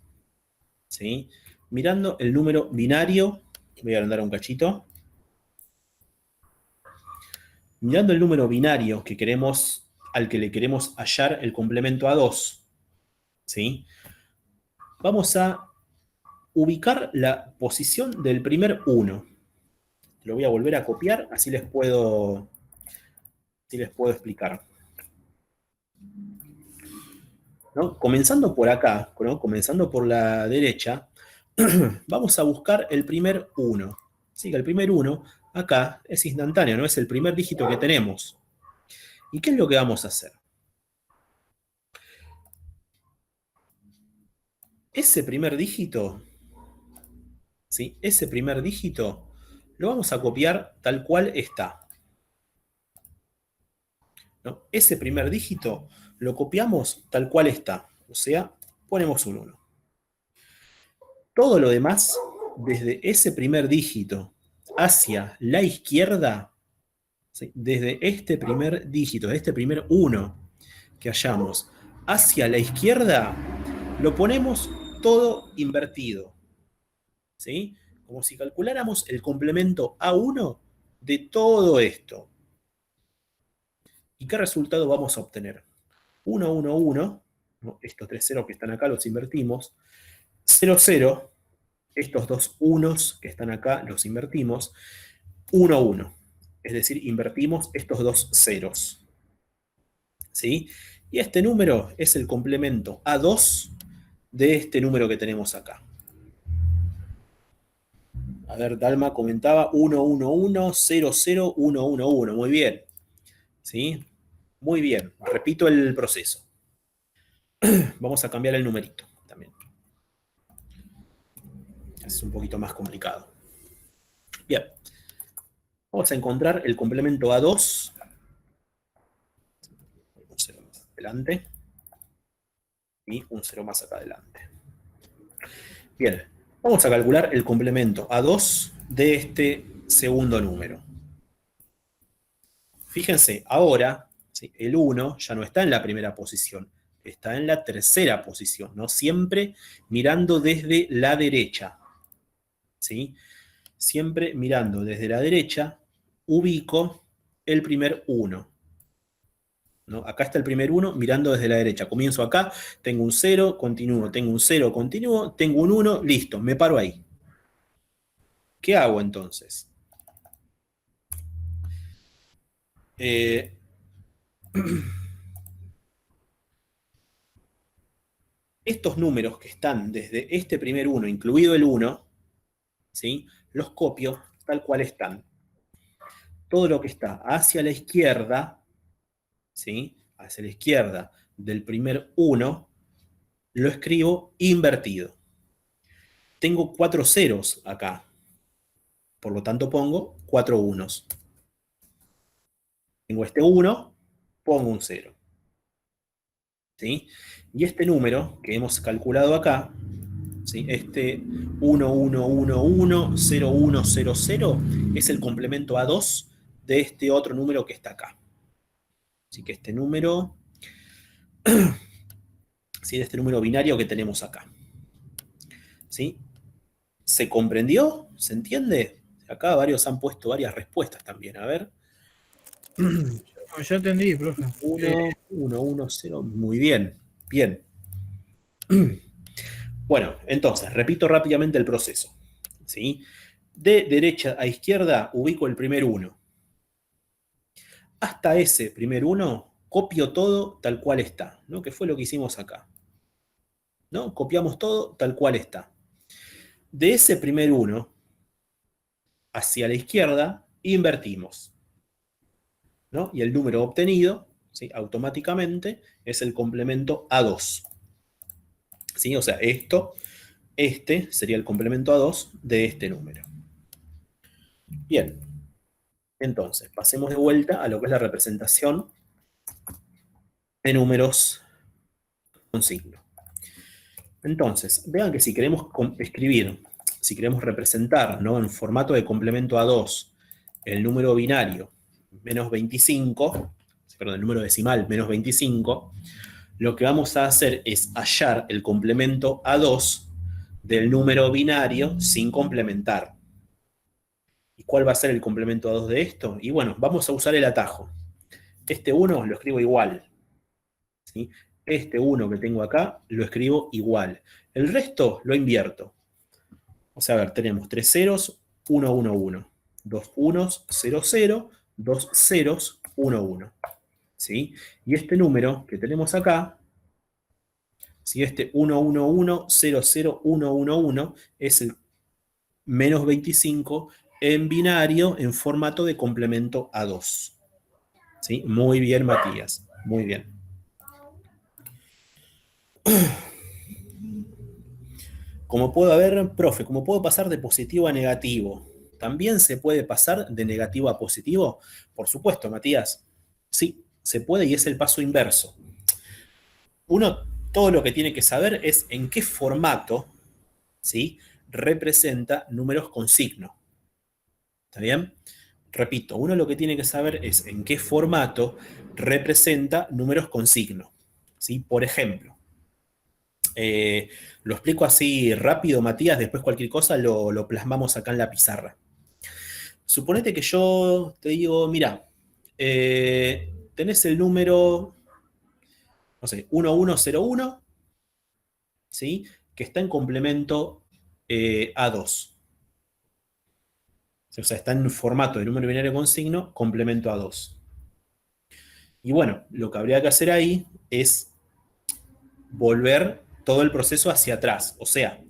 ¿sí?, mirando el número binario, voy a agrandar un cachito. Mirando el número binario al que le queremos hallar el complemento a 2, ¿sí?, vamos a ubicar la posición del primer 1. Lo voy a volver a copiar, así les puedo explicar. ¿No? Comenzando por acá, ¿no?, comenzando por la derecha, vamos a buscar el primer 1. Así que el primer 1 acá es instantáneo, ¿no? Es el primer dígito que tenemos. ¿Y qué es lo que vamos a hacer? Ese primer dígito, ¿sí?, ese primer dígito lo vamos a copiar tal cual está. ¿No? Ese primer dígito lo copiamos tal cual está. O sea, ponemos un 1. Todo lo demás, desde ese primer dígito hacia la izquierda, ¿sí?, desde este primer dígito, de este primer 1 que hallamos hacia la izquierda, lo ponemos todo invertido. ¿Sí? Como si calculáramos el complemento a 1 de todo esto. ¿Y qué resultado vamos a obtener? 1, 1, 1, ¿no? Estos 3 ceros que están acá los invertimos. 0, 0, estos dos unos que están acá los invertimos. 1, 1. Es decir, invertimos estos dos ceros. ¿Sí? Y este número es el complemento A2 de este número que tenemos acá. A ver, Dalma comentaba 1, 1, 1, 0, 0, 1, 1, 1. Muy bien. ¿Sí? Muy bien. Repito el proceso. Vamos a cambiar el numerito también. Es un poquito más complicado. Bien. Vamos a encontrar el complemento A2. Un 0 más adelante. Y un 0 más acá adelante. Bien. Vamos a calcular el complemento A2 de este segundo número. Fíjense, ahora, ¿sí? El 1 ya no está en la primera posición, está en la tercera posición, ¿no? Siempre mirando desde la derecha. ¿Sí? Siempre mirando desde la derecha, ubico el primer 1. ¿No? Acá está el primer 1 mirando desde la derecha. Comienzo acá, tengo un 0, continúo, tengo un 0, continúo, tengo un 1, listo, me paro ahí. ¿Qué hago entonces? Estos números que están desde este primer 1, incluido el 1, ¿sí? Los copio tal cual están. Todo lo que está hacia la izquierda, ¿sí? Hacia la izquierda del primer 1, lo escribo invertido. Tengo 4 ceros acá, por lo tanto pongo 4 unos. Tengo este 1, pongo un 0. ¿Sí? Y este número que hemos calculado acá, ¿sí? Este 1, 1, 1, 1, 0, 1, 0, 0, es el complemento A2 de este otro número que está acá. Así que este número, ¿sí? De este número binario que tenemos acá. ¿Sí? ¿Se comprendió? ¿Se entiende? Acá varios han puesto varias respuestas también. A ver. Yo entendí, profe. 1, 1, 1, 0. Muy bien. Bien. Bueno, entonces, repito rápidamente el proceso. ¿Sí? De derecha a izquierda ubico el primer 1. Hasta ese primer 1 copio todo tal cual está, ¿no? Que fue lo que hicimos acá. ¿No? Copiamos todo tal cual está. De ese primer 1 hacia la izquierda invertimos, ¿no? Y el número obtenido, ¿sí? Automáticamente es el complemento A2. ¿Sí? O sea, este sería el complemento A2 de este número. Bien. Entonces, pasemos de vuelta a lo que es la representación de números con signo. Entonces, vean que si queremos escribir, si queremos representar, ¿no? En formato de complemento A2 el número binario menos 25, perdón, el número decimal menos 25, lo que vamos a hacer es hallar el complemento A2 del número binario sin complementar. ¿Y cuál va a ser el complemento A2 de esto? Y bueno, vamos a usar el atajo. Este 1 lo escribo igual, ¿sí? Este 1 que tengo acá lo escribo igual. El resto lo invierto. O sea, a ver, tenemos 3 ceros, 1, 1, 1. 2 unos, 0, 0. 2 ceros, 1, 1. ¿Sí? Y este número que tenemos acá, si este 1, 1, 1, 0, 0, 1, 1, 1, es el menos 25 en binario en formato de complemento A2. ¿Sí? Muy bien, Matías. Muy bien. Como puedo ver, profe, como puedo pasar de positivo a negativo, ¿también se puede pasar de negativo a positivo? Por supuesto, Matías. Sí, se puede y es el paso inverso. Uno, todo lo que tiene que saber es en qué formato, ¿sí? Representa números con signo. ¿Está bien? Repito, uno lo que tiene que saber es en qué formato representa números con signo. ¿Sí? Por ejemplo, lo explico así rápido, Matías, después cualquier cosa lo plasmamos acá en la pizarra. suponete que yo te digo, mira, tenés el número, no sé, 1101, ¿sí? Que está en complemento A2. O sea, está en formato de número binario con signo, complemento A2. Y bueno, lo que habría que hacer ahí es volver todo el proceso hacia atrás. O sea,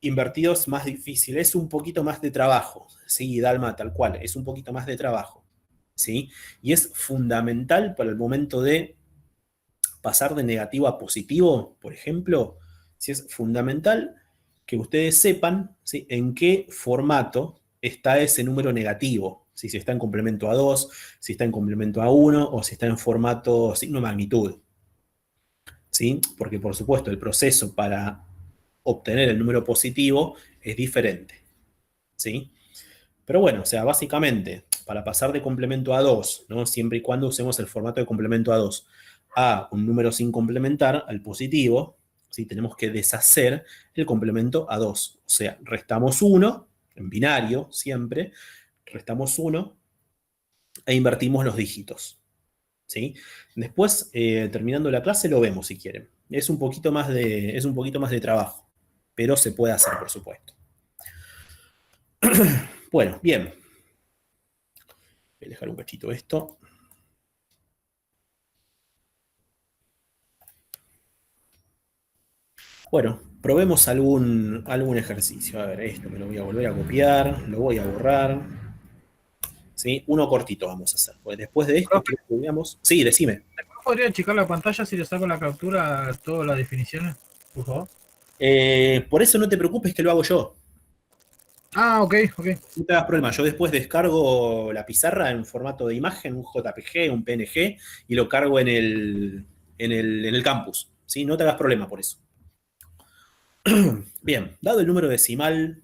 invertido es más difícil, es un poquito más de trabajo. Sí, Dalma, tal cual, es un poquito más de trabajo. ¿Sí? Y es fundamental para el momento de pasar de negativo a positivo, por ejemplo, si es fundamental que ustedes sepan, ¿sí?, en qué formato está ese número negativo. Si está en complemento a 2, si está en complemento a 1 o si está en formato signo magnitud. ¿Sí? Porque, por supuesto, el proceso para obtener el número positivo es diferente. ¿Sí? Pero bueno, o sea, básicamente, para pasar de complemento a 2, ¿no?, siempre y cuando usemos el formato de complemento a 2, a un número sin complementar, al positivo, ¿sí?, tenemos que deshacer el complemento a 2. O sea, restamos 1, en binario siempre, restamos 1 e invertimos los dígitos. ¿Sí? Después, terminando la clase, lo vemos si quieren. Es un poquito más de trabajo, pero se puede hacer, por supuesto. Bueno, bien. Voy a dejar un cachito esto. Bueno, probemos algún ejercicio. A ver, esto me lo voy a volver a copiar, lo voy a borrar. ¿Sí? Uno cortito vamos a hacer. Pues después de esto, Profe, quiero que veamos. Sí, decime. ¿podría checar la pantalla si le saco la captura a todas las definiciones? Por favor. Por eso no te preocupes que lo hago yo. Ah, ok, ok. No te hagas problema. Yo después descargo la pizarra en formato de imagen, un JPG, un PNG, y lo cargo en el campus. ¿Sí? No te hagas problema por eso. Bien, dado el número decimal,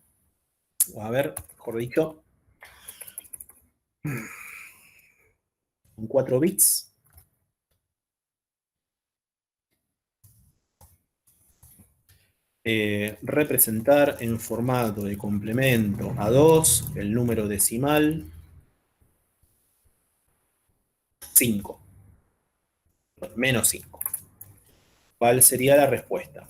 a ver, mejor dicho, con 4 bits, representar en formato de complemento a 2 el número decimal 5, menos 5. ¿Cuál sería la respuesta?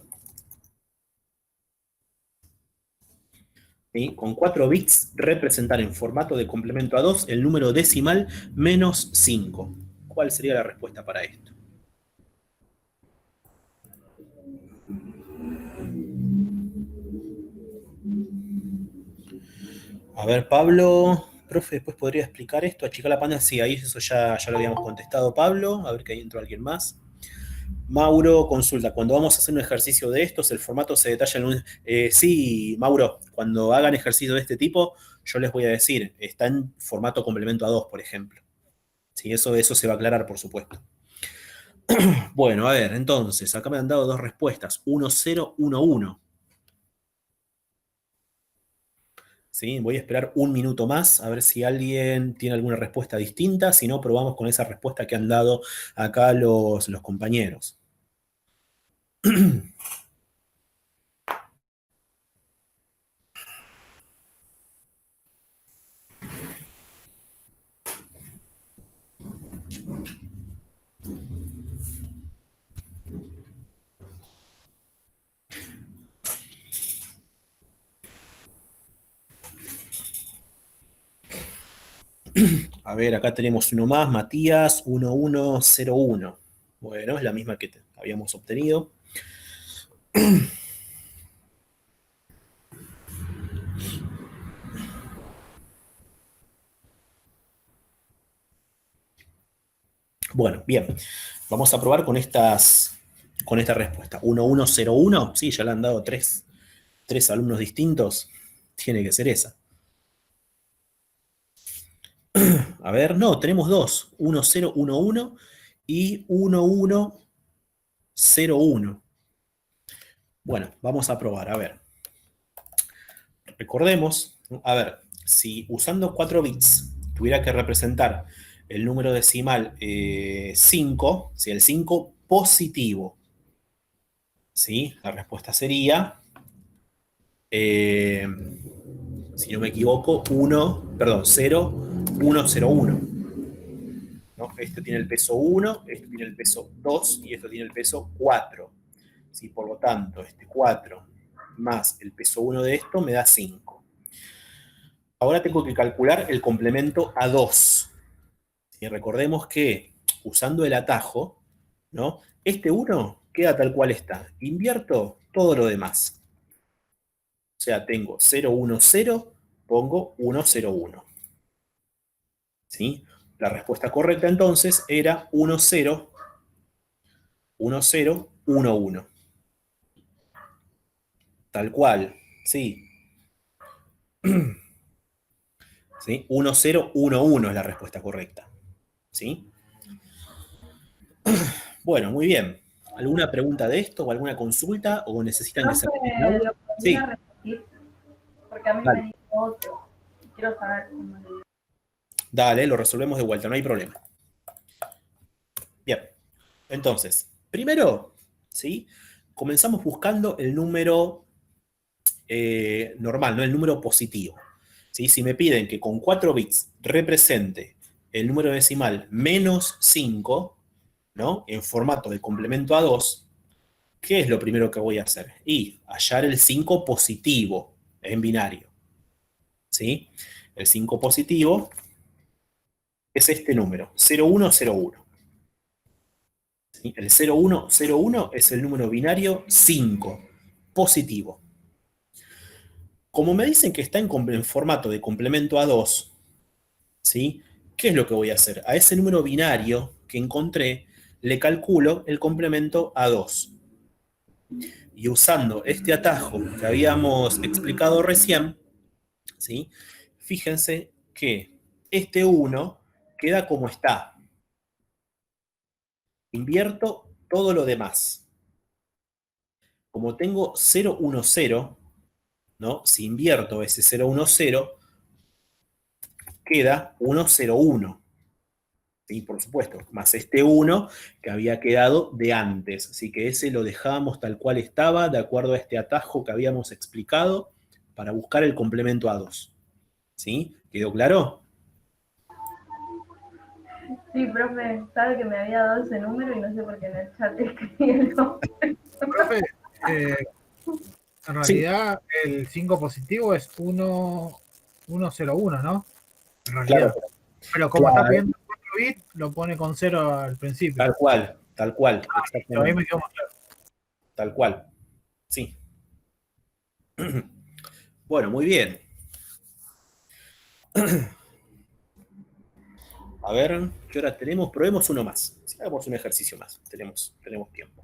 ¿Sí? Con 4 bits, representar en formato de complemento a 2 el número decimal menos 5. ¿Cuál sería la respuesta para esto? A ver, Pablo, profe, después podría explicar esto, achicar la pantalla. Sí, ahí eso ya lo habíamos contestado, Pablo. A ver que ahí entró alguien más. Mauro, consulta, cuando vamos a hacer un ejercicio de estos, el formato se detalla en un... sí, Mauro, cuando hagan ejercicio de este tipo, yo les voy a decir, está en formato complemento a 2, por ejemplo. Sí, eso se va a aclarar, por supuesto. Bueno, a ver, entonces, acá me han dado dos respuestas, 1, 0, 1, 1. ¿Sí? Voy a esperar un minuto más a ver si alguien tiene alguna respuesta distinta. Si no, probamos con esa respuesta que han dado acá los compañeros. A ver, acá tenemos uno más, Matías, 1101. Bueno, es la misma que habíamos obtenido. Bueno, bien. Vamos a probar con esta respuesta. 1101, sí, ya le han dado tres alumnos distintos. Tiene que ser esa. A ver, no, tenemos dos. 1011 y 1101. Bueno, vamos a probar, a ver. Recordemos, a ver, si usando 4 bits tuviera que representar el número decimal 5, si el 5 positivo, ¿sí? La respuesta sería si no me equivoco, 0, 1, 0, 1. ¿No? Esto tiene el peso 1, esto tiene el peso 2 y esto tiene el peso 4. ¿Sí? Por lo tanto, este 4 más el peso 1 de esto me da 5. Ahora tengo que calcular el complemento a 2. Y recordemos que usando el atajo, ¿no? Este 1 queda tal cual está. Invierto todo lo demás. O sea, tengo 0, 1, 0, pongo 1, 0, 1. ¿Sí? La respuesta correcta entonces era 1, 0, 1, 0, 1, 1. Tal cual, sí. ¿Sí? 1, 0, 1, 1 es la respuesta correcta. ¿Sí? Bueno, muy bien. ¿Alguna pregunta de esto o alguna consulta o necesitan que se repita Profe, algo? ¿lo podría Sí, repetir? Porque a mí me dale. dijo otro. Quiero saber cómo le digo. Dale, lo resolvemos de vuelta, no hay problema. Bien, entonces, primero, ¿sí? Comenzamos buscando el número normal, no el número positivo. ¿Sí? Si me piden que con 4 bits represente el número decimal menos 5, ¿no? En formato de complemento a 2, ¿qué es lo primero que voy a hacer? Y hallar el 5 positivo en binario. ¿Sí? El 5 positivo es este número, 0101. ¿Sí? El 0101 es el número binario 5, positivo. Como me dicen que está en formato de complemento a 2, ¿sí? ¿Qué es lo que voy a hacer? A ese número binario que encontré, le calculo el complemento a 2. Y usando este atajo que habíamos explicado recién, ¿sí? Fíjense que este 1 queda como está. Invierto todo lo demás. Como tengo 010, ¿no? Si invierto ese 010, queda 101. ¿Sí? Por supuesto, más este 1 que había quedado de antes. Así que ese lo dejábamos tal cual estaba, de acuerdo a este atajo que habíamos explicado, para buscar el complemento a 2. ¿Sí? ¿Quedó claro? Sí, profe, sabe que me había dado ese número y no sé por qué en el chat escribí el nombre. Profe, en Sí, realidad el 5 positivo es 101, ¿no? En claro. realidad. Pero como está Claro, pidiendo 4 bits, lo pone con 0 al principio. tal cual, Listo, ahí exactamente. me quedo más claro. Tal cual. Sí. Bueno, muy bien. A ver, ¿qué hora tenemos? Probemos uno más. Si hagamos un ejercicio más. Tenemos tiempo.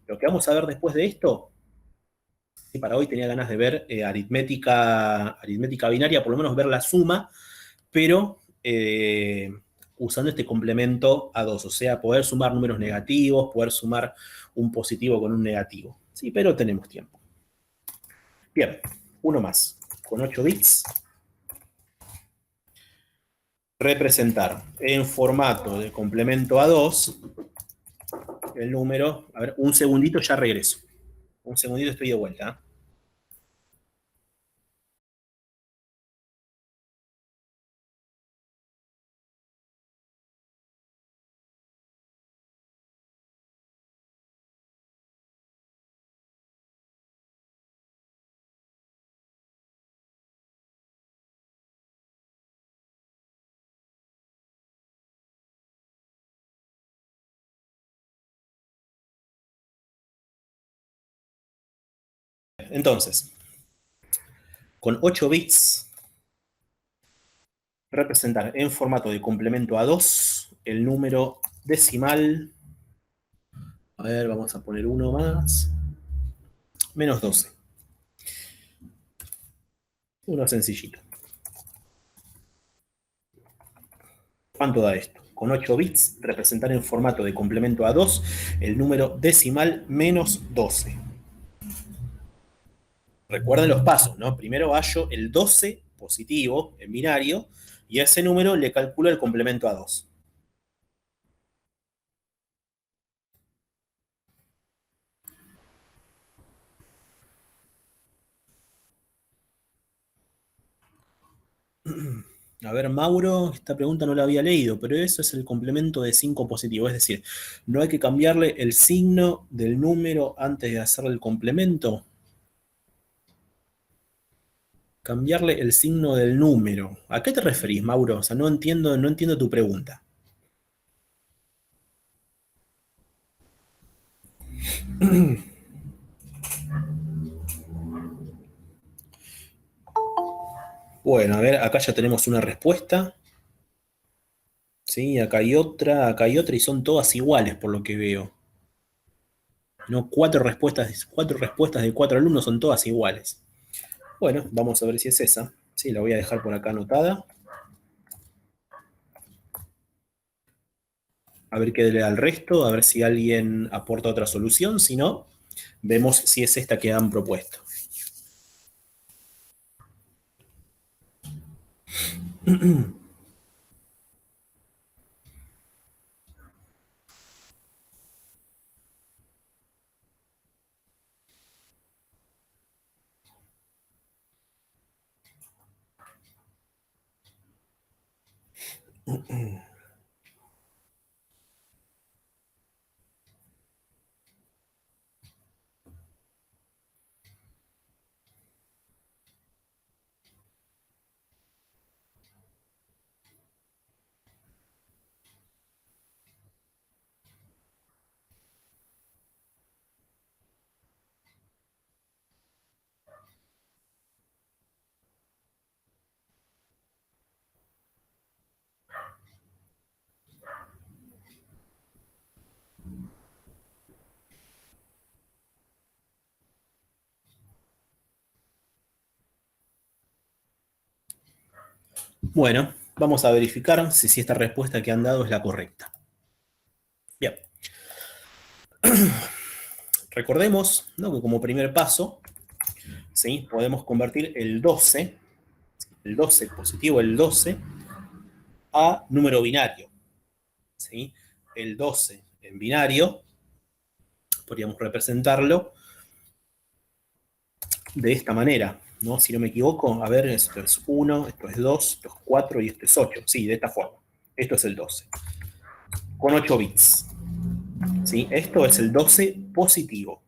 Lo que vamos a ver después de esto, y para hoy tenía ganas de ver aritmética binaria, por lo menos ver la suma, pero usando este complemento a 2, o sea, poder sumar números negativos, poder sumar un positivo con un negativo. Sí, pero tenemos tiempo. Bien, uno más. Con 8 bits, representar en formato de complemento a 2 el número. A ver, un segundito, ya regreso. Un segundito, estoy de vuelta. Entonces, con 8 bits, representar en formato de complemento a 2 el número decimal. A ver, vamos a poner uno más. Menos 12. Uno sencillito. ¿Cuánto da esto? Con 8 bits, representar en formato de complemento a 2 el número decimal menos 12. Recuerden los pasos, ¿no? Primero hallo el 12 positivo en binario y a ese número le calculo el complemento a 2. A ver, Mauro, esta pregunta no la había leído, pero eso es el complemento de 5 positivo. Es decir, no hay que cambiarle el signo del número antes de hacer el complemento. Cambiarle el signo del número. ¿A qué te referís, Mauro? O sea, no entiendo tu pregunta. Bueno, a ver, acá ya tenemos una respuesta. Sí, acá hay otra y son todas iguales por lo que veo. No, cuatro respuestas de 4 alumnos son todas iguales. Bueno, vamos a ver si es esa. Sí, la voy a dejar por acá anotada. A ver qué le da al resto, a ver si alguien aporta otra solución. Si no, vemos si es esta que han propuesto. Bueno, vamos a verificar si esta respuesta que han dado es la correcta. Bien. Recordemos, ¿no?, que como primer paso, ¿sí?, podemos convertir el 12 positivo, el 12, a número binario. ¿Sí? El 12 en binario, podríamos representarlo de esta manera, ¿no? Si no me equivoco, a ver, esto es 1, esto es 2, esto es 4 y esto es 8. Sí, de esta forma. Esto es el 12. Con 8 bits. ¿Sí? Esto es el 12 positivo.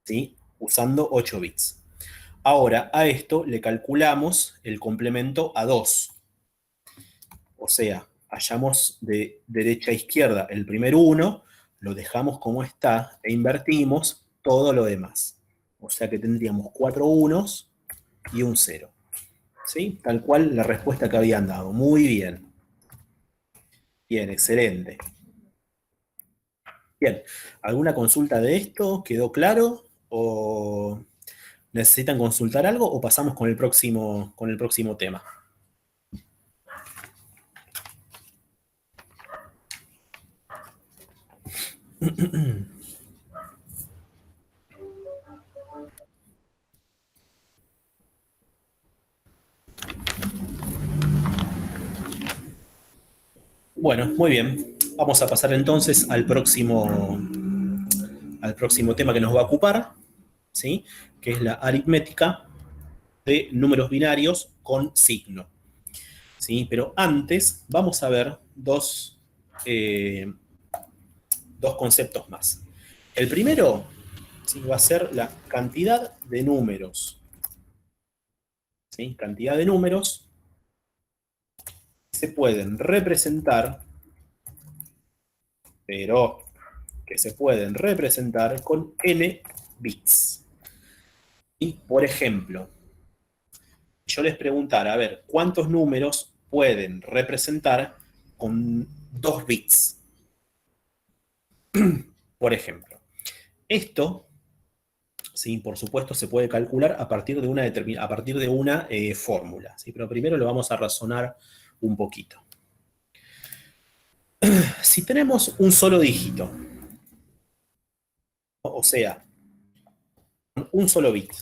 ¿Sí? Usando 8 bits. Ahora, a esto le calculamos el complemento a 2. O sea, hallamos de derecha a izquierda el primer 1, lo dejamos como está e invertimos todo lo demás. O sea que tendríamos 4 unos y un 0. ¿Sí? Tal cual la respuesta que habían dado. Muy bien. Bien, excelente. Bien, ¿alguna consulta de esto? ¿Quedó claro? ¿O necesitan consultar algo? ¿O pasamos con el próximo tema? Bueno, muy bien. Vamos a pasar entonces al próximo tema que nos va a ocupar, ¿sí?, que es la aritmética de números binarios con signo. ¿Sí? Pero antes vamos a ver dos conceptos más. El primero, ¿sí?, va a ser la cantidad de números. ¿Sí? Cantidad de números que se pueden representar, pero que se pueden representar con n bits. Y, por ejemplo, yo les preguntara, a ver, ¿cuántos números pueden representar con 2 bits? Por ejemplo, esto, sí, por supuesto, se puede calcular a partir de una fórmula, ¿sí? Pero primero lo vamos a razonar un poquito. Si tenemos un solo dígito, o sea, un solo bit,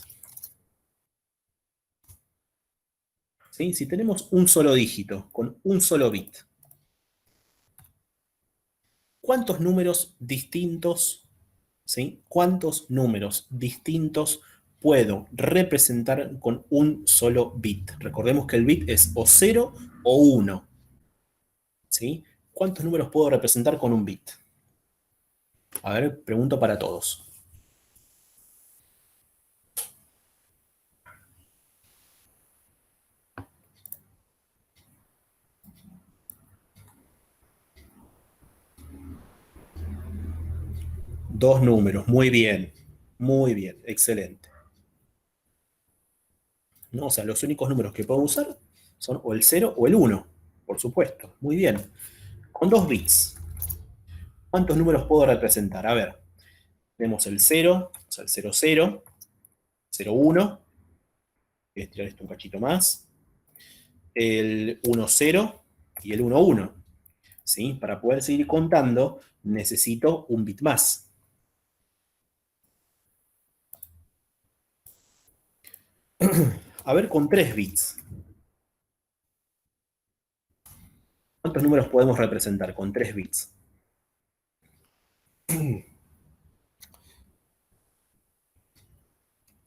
¿sí? Si tenemos un solo dígito con un solo bit, ¿cuántos números distintos, ¿sí?, cuántos números distintos puedo representar con un solo bit. Recordemos que el bit es o 0 o 1. ¿Sí? ¿Cuántos números puedo representar con un bit? A ver, pregunto para todos. Dos números, muy bien, excelente. ¿No? O sea, los únicos números que puedo usar son o el 0 o el 1, por supuesto, muy bien. Con 2 bits, ¿cuántos números puedo representar? A ver, tenemos el 0, o sea, el 0, 0, 0, 1, voy a estirar esto un cachito más, el 1, 0 y el 1, 1. ¿Sí? Para poder seguir contando, necesito un bit más. A ver, con 3 bits. ¿Cuántos números podemos representar con 3 bits?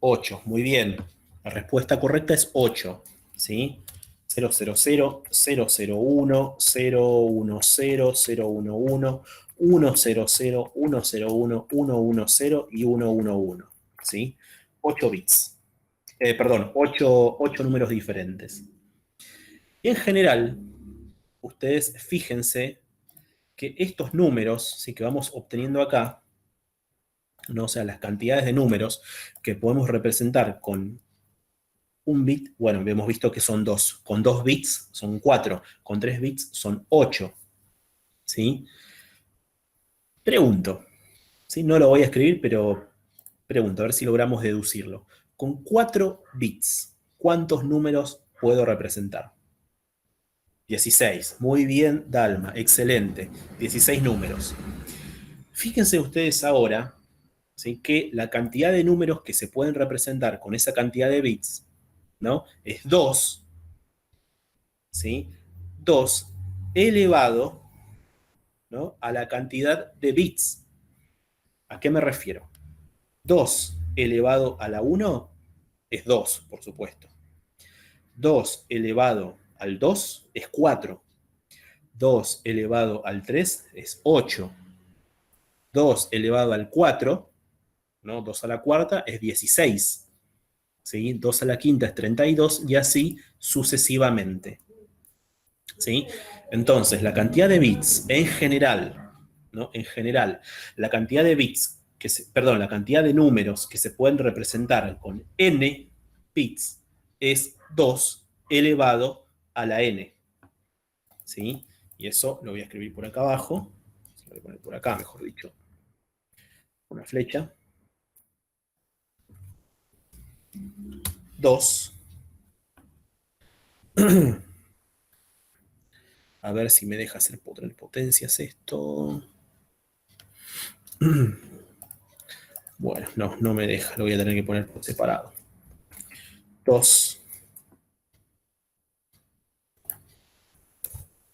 8, muy bien. La respuesta correcta es 8. ¿Sí? 000, 001, 010, 010, 100, 100, 101, 110 y 111. ¿Sí? 8 bits. Perdón, 8 números diferentes. Y en general, ustedes fíjense que estos números, ¿sí?, que vamos obteniendo acá, ¿no? O sea, las cantidades de números que podemos representar con un bit, bueno, hemos visto que son 2. Con 2 bits son 4. Con 3 bits son 8. ¿Sí? Pregunto. ¿Sí? No lo voy a escribir, pero pregunto, a ver si logramos deducirlo. Con 4 bits, ¿cuántos números puedo representar? 16. Muy bien, Dalma. Excelente. 16 números. Fíjense ustedes ahora, ¿sí?, que la cantidad de números que se pueden representar con esa cantidad de bits, ¿no?, es 2, ¿sí? 2 elevado, ¿no?, a la cantidad de bits. ¿A qué me refiero? 2 elevado a la 1 es 2, por supuesto. 2 elevado al 2 es 4. 2 elevado al 3 es 8. 2 elevado al 4, ¿no?, 2 a la cuarta es 16. ¿Sí? 2 a la quinta es 32 y así sucesivamente. ¿Sí? Entonces, la cantidad de bits en general, ¿no?, en general, la cantidad de bits, la cantidad de números que se pueden representar con n bits es 2 elevado a la n. ¿Sí? Y eso lo voy a escribir por acá abajo. Lo voy a poner por acá, mejor dicho. Una flecha. 2. A ver si me deja hacer potencias esto. Bueno, no me deja. Lo voy a tener que poner por separado. 2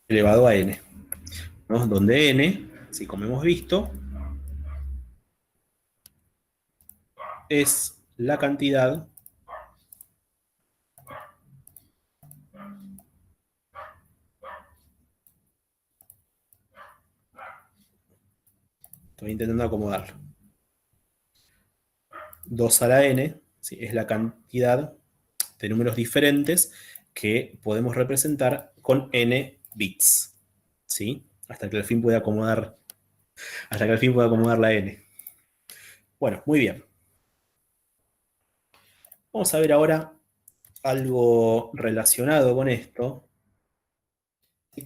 elevado a n, ¿no? Donde n, si como hemos visto, es la cantidad estoy intentando acomodarlo. 2 a la n, ¿sí?, es la cantidad de números diferentes que podemos representar con n bits. ¿Sí? Hasta que al fin pueda acomodar la n. Bueno, muy bien. Vamos a ver ahora algo relacionado con esto,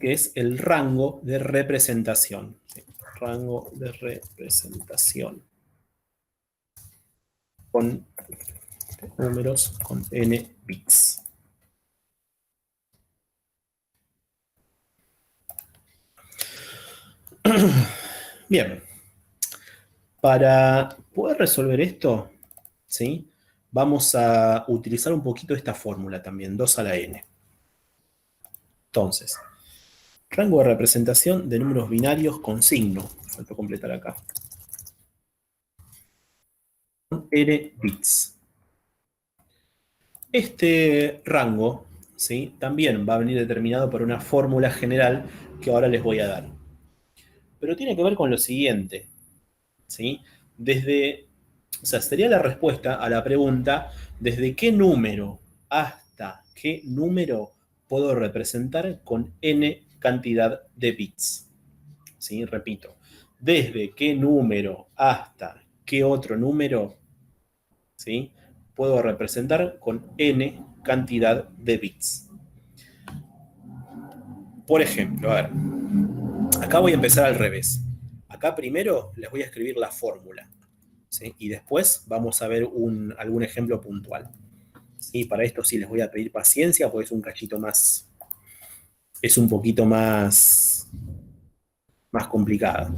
que es el rango de representación. ¿Sí? Rango de representación con números con n bits. Bien. Para poder resolver esto, ¿sí?, vamos a utilizar un poquito esta fórmula también, 2 a la n. Entonces, rango de representación de números binarios con signo. Falta completar acá. N bits. Este rango, ¿sí?, también va a venir determinado por una fórmula general que ahora les voy a dar. Pero tiene que ver con lo siguiente, ¿sí? O sea, sería la respuesta a la pregunta, ¿desde qué número hasta qué número puedo representar con n cantidad de bits? ¿Sí? Repito, ¿desde qué número hasta qué otro número, ¿sí?, puedo representar con n cantidad de bits? Por ejemplo, a ver, acá voy a empezar al revés. Acá primero les voy a escribir la fórmula, ¿sí?, y después vamos a ver algún ejemplo puntual. Y para esto sí les voy a pedir paciencia, porque es un cachito más, es un poquito más complicado.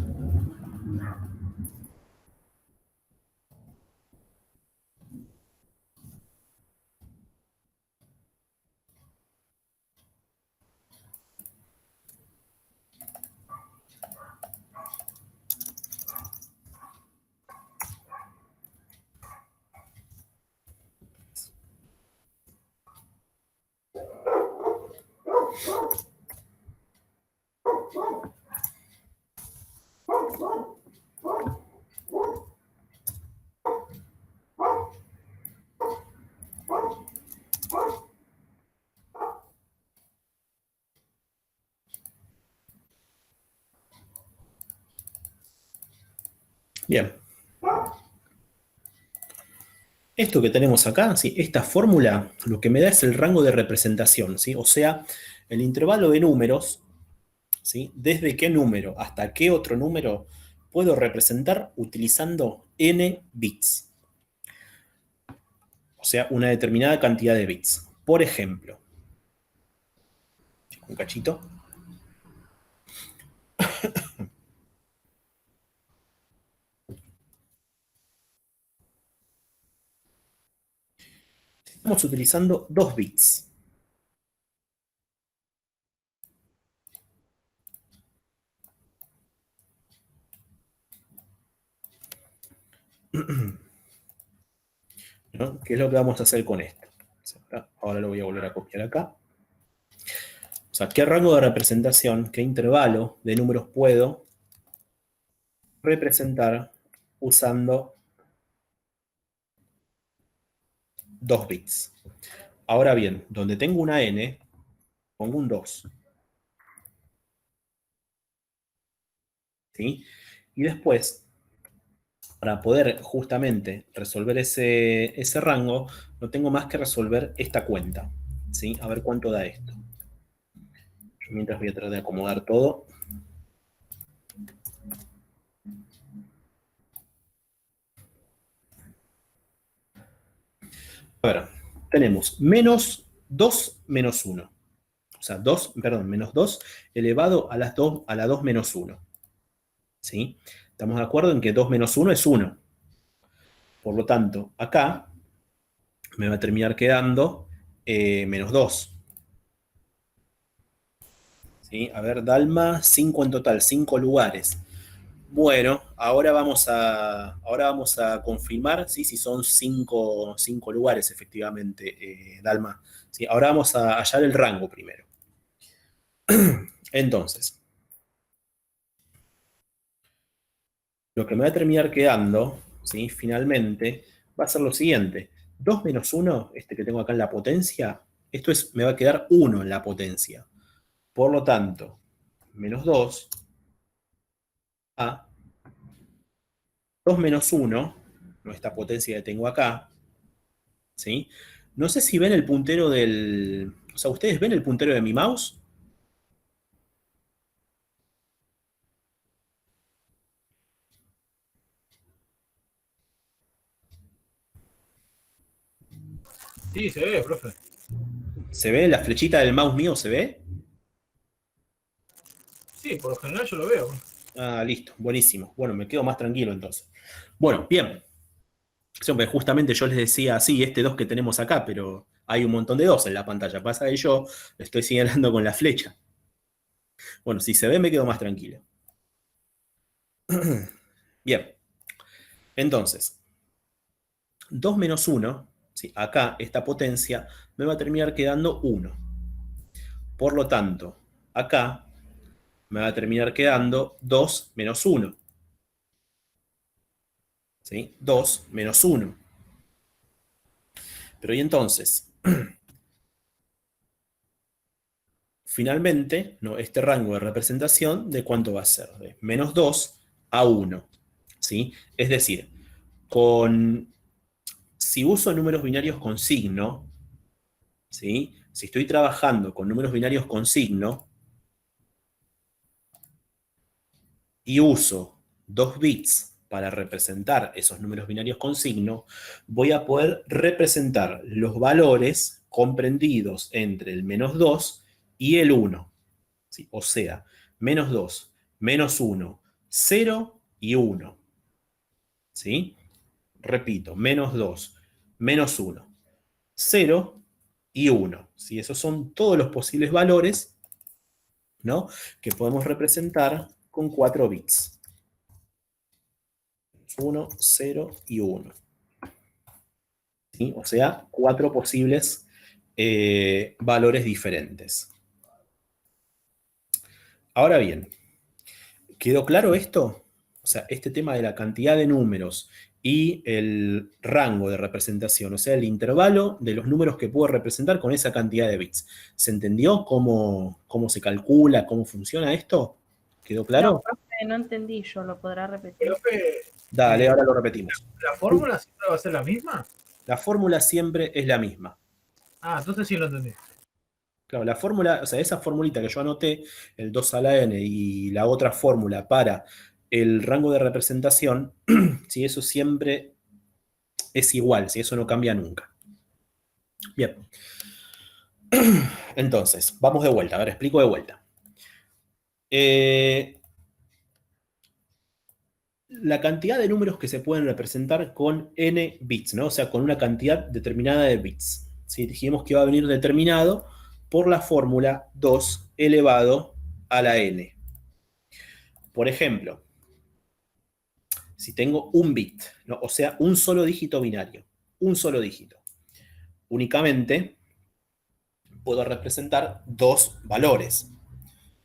Bien. Esto que tenemos acá, ¿sí?, esta fórmula, lo que me da es el rango de representación, ¿sí?, o sea, el intervalo de números, ¿sí?, desde qué número hasta qué otro número puedo representar utilizando n bits. O sea, una determinada cantidad de bits. Por ejemplo, un cachito. Estamos utilizando 2 bits. ¿No? ¿Qué es lo que vamos a hacer con esto? Ahora lo voy a volver a copiar acá. O sea, ¿qué rango de representación, qué intervalo de números puedo representar usando 2 bits? Ahora bien, donde tengo una n, pongo un 2. ¿Sí? Y después, para poder justamente resolver ese rango, no tengo más que resolver esta cuenta. ¿Sí? A ver cuánto da esto. Yo mientras voy a tratar de acomodar todo. A ver, tenemos menos 2 menos 1. O sea, menos 2 elevado a la 2 menos 1. ¿Sí? Estamos de acuerdo en que 2 menos 1 es 1. Por lo tanto, acá me va a terminar quedando menos 2. ¿Sí? A ver, Dalma, 5 en total, 5 lugares. Bueno, ahora vamos a confirmar, ¿sí?, si son 5 lugares, efectivamente, Dalma. ¿Sí? Ahora vamos a hallar el rango primero. Entonces, lo que me va a terminar quedando, ¿sí?, finalmente, va a ser lo siguiente. 2 menos 1, este que tengo acá en la potencia, me va a quedar 1 en la potencia. Por lo tanto, menos 2 a 2 menos 1, esta potencia que tengo acá, ¿sí? No sé si ven el puntero del... O sea, ¿ustedes ven el puntero de mi mouse? Sí, se ve, profe. ¿Se ve la flechita del mouse mío? ¿Se ve? Sí, por lo general yo lo veo. Ah, listo, buenísimo. Bueno, me quedo más tranquilo entonces. Bueno, bien. Siempre justamente yo les decía, sí, este 2 que tenemos acá, pero hay un montón de 2 en la pantalla. Pasa que yo le estoy señalando con la flecha. Bueno, si se ve me quedo más tranquilo. Bien. Entonces, 2 menos 1, ¿sí? Acá esta potencia me va a terminar quedando 1. Por lo tanto, acá me va a terminar quedando 2 menos 1. ¿Sí? 2 menos 1. Pero y entonces, finalmente, ¿no? Este rango de representación, ¿de cuánto va a ser? De menos 2 a 1. ¿Sí? Es decir, si uso números binarios con signo, ¿sí? Si estoy trabajando con números binarios con signo y uso 2 bits para representar esos números binarios con signo, voy a poder representar los valores comprendidos entre el menos 2 y el 1. ¿Sí? O sea, menos 2, menos 1, 0 y 1. ¿Sí? Repito, menos 2, menos 1, 0 y 1. ¿Sí? Esos son todos los posibles valores, ¿no? Que podemos representar con 4 bits. 1, 0 y 1. ¿Sí? O sea, 4 posibles valores diferentes. Ahora bien, ¿quedó claro esto? O sea, este tema de la cantidad de números y el rango de representación, o sea, el intervalo de los números que puedo representar con esa cantidad de bits. ¿Se entendió cómo se calcula, cómo funciona esto? ¿Quedó No, claro? profe, no entendí yo, ¿lo podrá repetir? Profe, Dale, ahora lo repetimos. ¿la fórmula siempre va a ser la misma? La fórmula siempre es la misma. Ah, entonces sí lo entendí. Claro, la fórmula, o sea, esa formulita que yo anoté, el 2 a la n y la otra fórmula para el rango de representación, si eso siempre es igual, si eso no cambia nunca. Bien. Entonces, vamos de vuelta, a ver, explico de vuelta. La cantidad de números que se pueden representar con n bits, ¿no? O sea, con una cantidad determinada de bits. ¿Sí? Dijimos que va a venir determinado por la fórmula 2 elevado a la n. Por ejemplo, si tengo un bit, ¿no? O sea, un solo dígito binario, un solo dígito, únicamente puedo representar dos valores,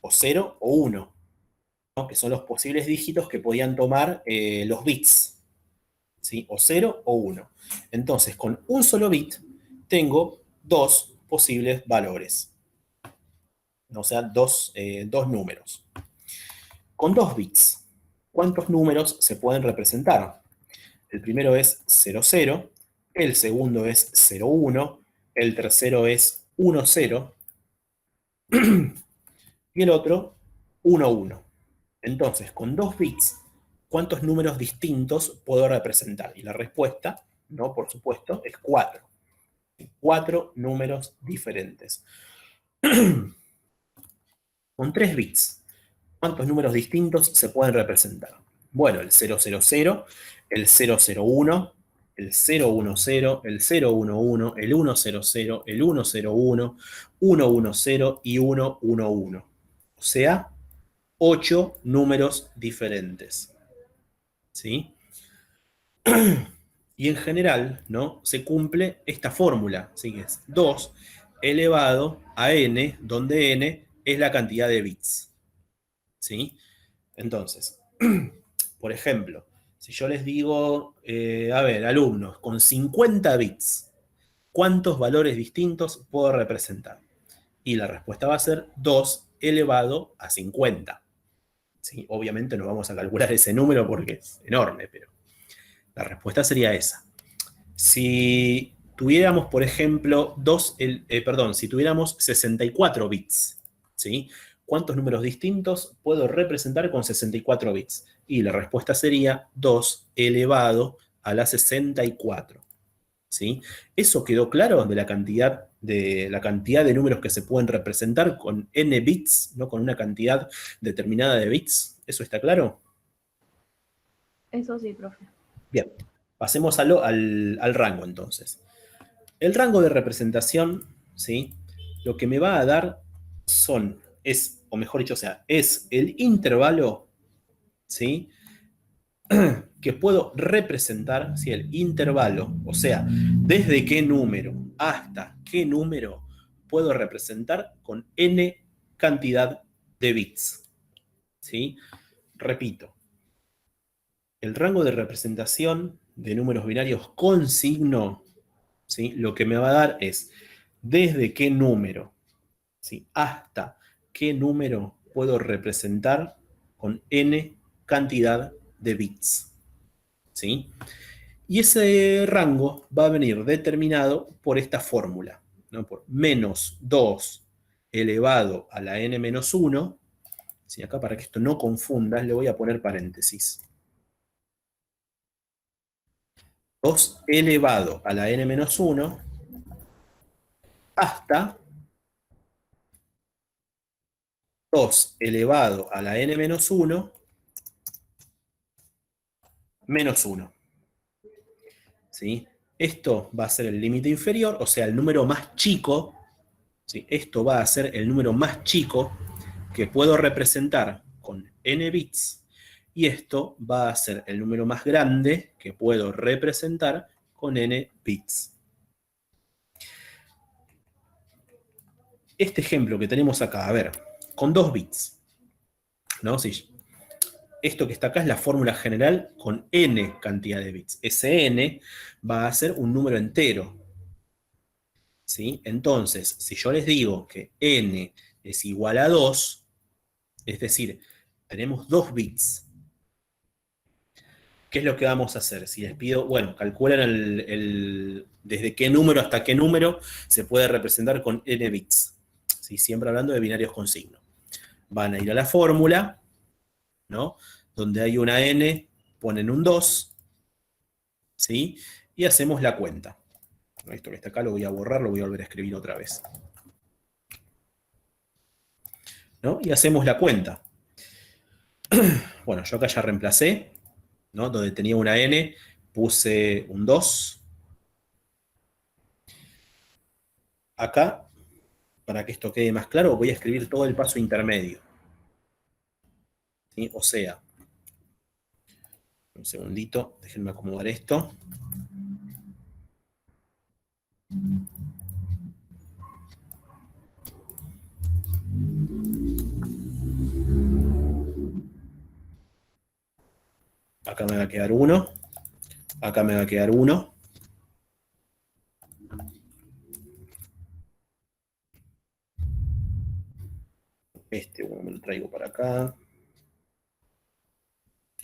o 0 o 1, ¿no? Que son los posibles dígitos que podían tomar los bits, ¿sí? O 0 o 1. Entonces, con un solo bit tengo dos posibles valores, o sea, dos números. Con 2 bits, ¿cuántos números se pueden representar? El primero es 0, 0, el segundo es 0, 1, el tercero es 1, 0, y el otro 1, 1. Entonces, con 2 bits, ¿cuántos números distintos puedo representar? Y la respuesta, ¿no? Por supuesto, es 4. 4 números diferentes. Con 3 bits, ¿cuántos números distintos se pueden representar? Bueno, el 000, el 001, el 010, el 011, el 100, el 101, 110 y 111. O sea, 8 números diferentes. ¿Sí? Y en general, ¿no? Se cumple esta fórmula, ¿sí? Que es 2 elevado a n, donde n es la cantidad de bits. ¿Sí? Entonces, por ejemplo, si yo les digo, a ver, alumnos, con 50 bits, ¿cuántos valores distintos puedo representar? Y la respuesta va a ser 2 elevado a 50. ¿Sí? Obviamente no vamos a calcular ese número porque es enorme, pero la respuesta sería esa. Si tuviéramos, por ejemplo, si tuviéramos 64 bits, ¿sí? ¿Cuántos números distintos puedo representar con 64 bits? Y la respuesta sería 2 elevado a la 64. ¿Sí? ¿Eso quedó claro de la cantidad de números que se pueden representar con n bits, no con una cantidad determinada de bits? ¿Eso está claro? Eso sí, profe. Bien, pasemos al rango entonces. El rango de representación, ¿sí? Lo que me va a dar es el intervalo, ¿sí? que puedo representar, ¿sí? El intervalo, o sea, desde qué número hasta qué número puedo representar con n cantidad de bits, ¿sí? Repito, el rango de representación de números binarios con signo, ¿sí? Lo que me va a dar es desde qué número, ¿sí? Hasta qué número puedo representar con n cantidad de bits, ¿sí? Y ese rango va a venir determinado por esta fórmula, ¿no? Por menos 2 elevado a la n menos 1. ¿Sí? Acá para que esto no confunda, le voy a poner paréntesis. 2 elevado a la n menos 1 hasta 2 elevado a la n menos 1 menos 1. ¿Sí? Esto va a ser el límite inferior, o sea, el número más chico. ¿Sí? Esto va a ser el número más chico que puedo representar con n bits, y esto va a ser el número más grande que puedo representar con n bits. Este ejemplo que tenemos acá, a ver, con 2 bits, ¿no? Sí, esto que está acá es la fórmula general con n cantidad de bits. Ese n va a ser un número entero, ¿sí? Entonces, si yo les digo que n es igual a 2, es decir, tenemos 2 bits. ¿Qué es lo que vamos a hacer? Si les pido, bueno, calculan desde qué número hasta qué número se puede representar con n bits. ¿Sí? Siempre hablando de binarios con signo. Van a ir a la fórmula, ¿no? Donde hay una n, ponen un 2, ¿sí? Y hacemos la cuenta. Esto que está acá lo voy a borrar, lo voy a volver a escribir otra vez, ¿no? Y hacemos la cuenta. Bueno, yo acá ya reemplacé, ¿no? Donde tenía una n, puse un 2. Acá, para que esto quede más claro, voy a escribir todo el paso intermedio. ¿Sí? O sea, un segundito, déjenme acomodar esto. Acá me va a quedar 1. Acá me va a quedar 1. Este uno me lo traigo para acá.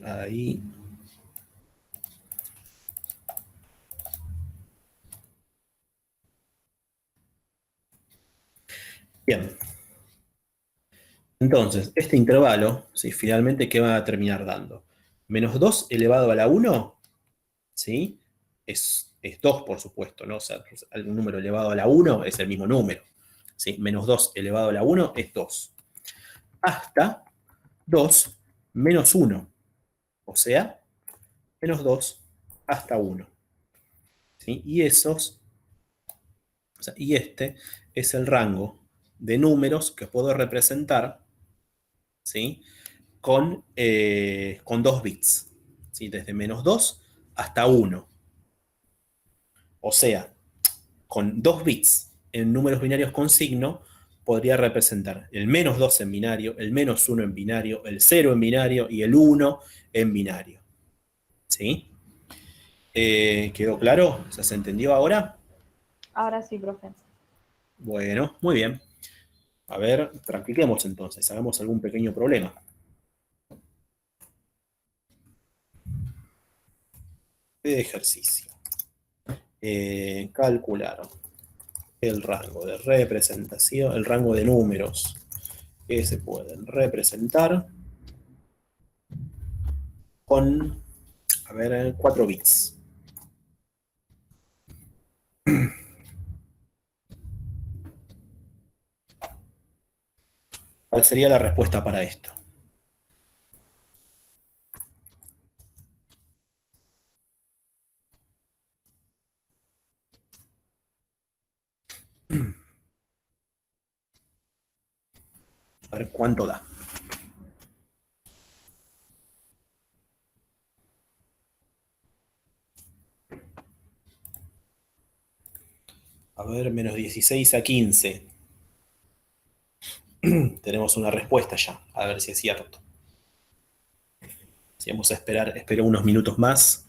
Ahí. Bien. Entonces, este intervalo, ¿sí? Finalmente, ¿qué va a terminar dando? Menos 2 elevado a la 1, ¿sí? Es 2, por supuesto, ¿no? O sea, un número elevado a la 1 es el mismo número, ¿sí? Menos 2 elevado a la 1 es 2. Hasta 2 menos 1, o sea, menos 2 hasta 1. ¿Sí? Y y este es el rango de números que puedo representar, ¿sí? Con 2 bits, ¿sí? Desde menos 2 hasta 1. O sea, con 2 bits en números binarios con signo, podría representar el menos 2 en binario, el menos 1 en binario, el 0 en binario y el 1 en binario. ¿Sí? ¿Quedó claro? ¿Se entendió ahora? Ahora sí, profe. Bueno, muy bien. A ver, practiquemos entonces, hagamos algún pequeño problema. De ejercicio. Calcular el rango de representación, el rango de números que se pueden representar con, a ver, 4 bits. ¿Cuál sería la respuesta para esto? A ver cuánto da. A ver, menos 16 a 15. Tenemos una respuesta ya, a ver si es cierto. Si vamos a esperar, espero unos minutos más.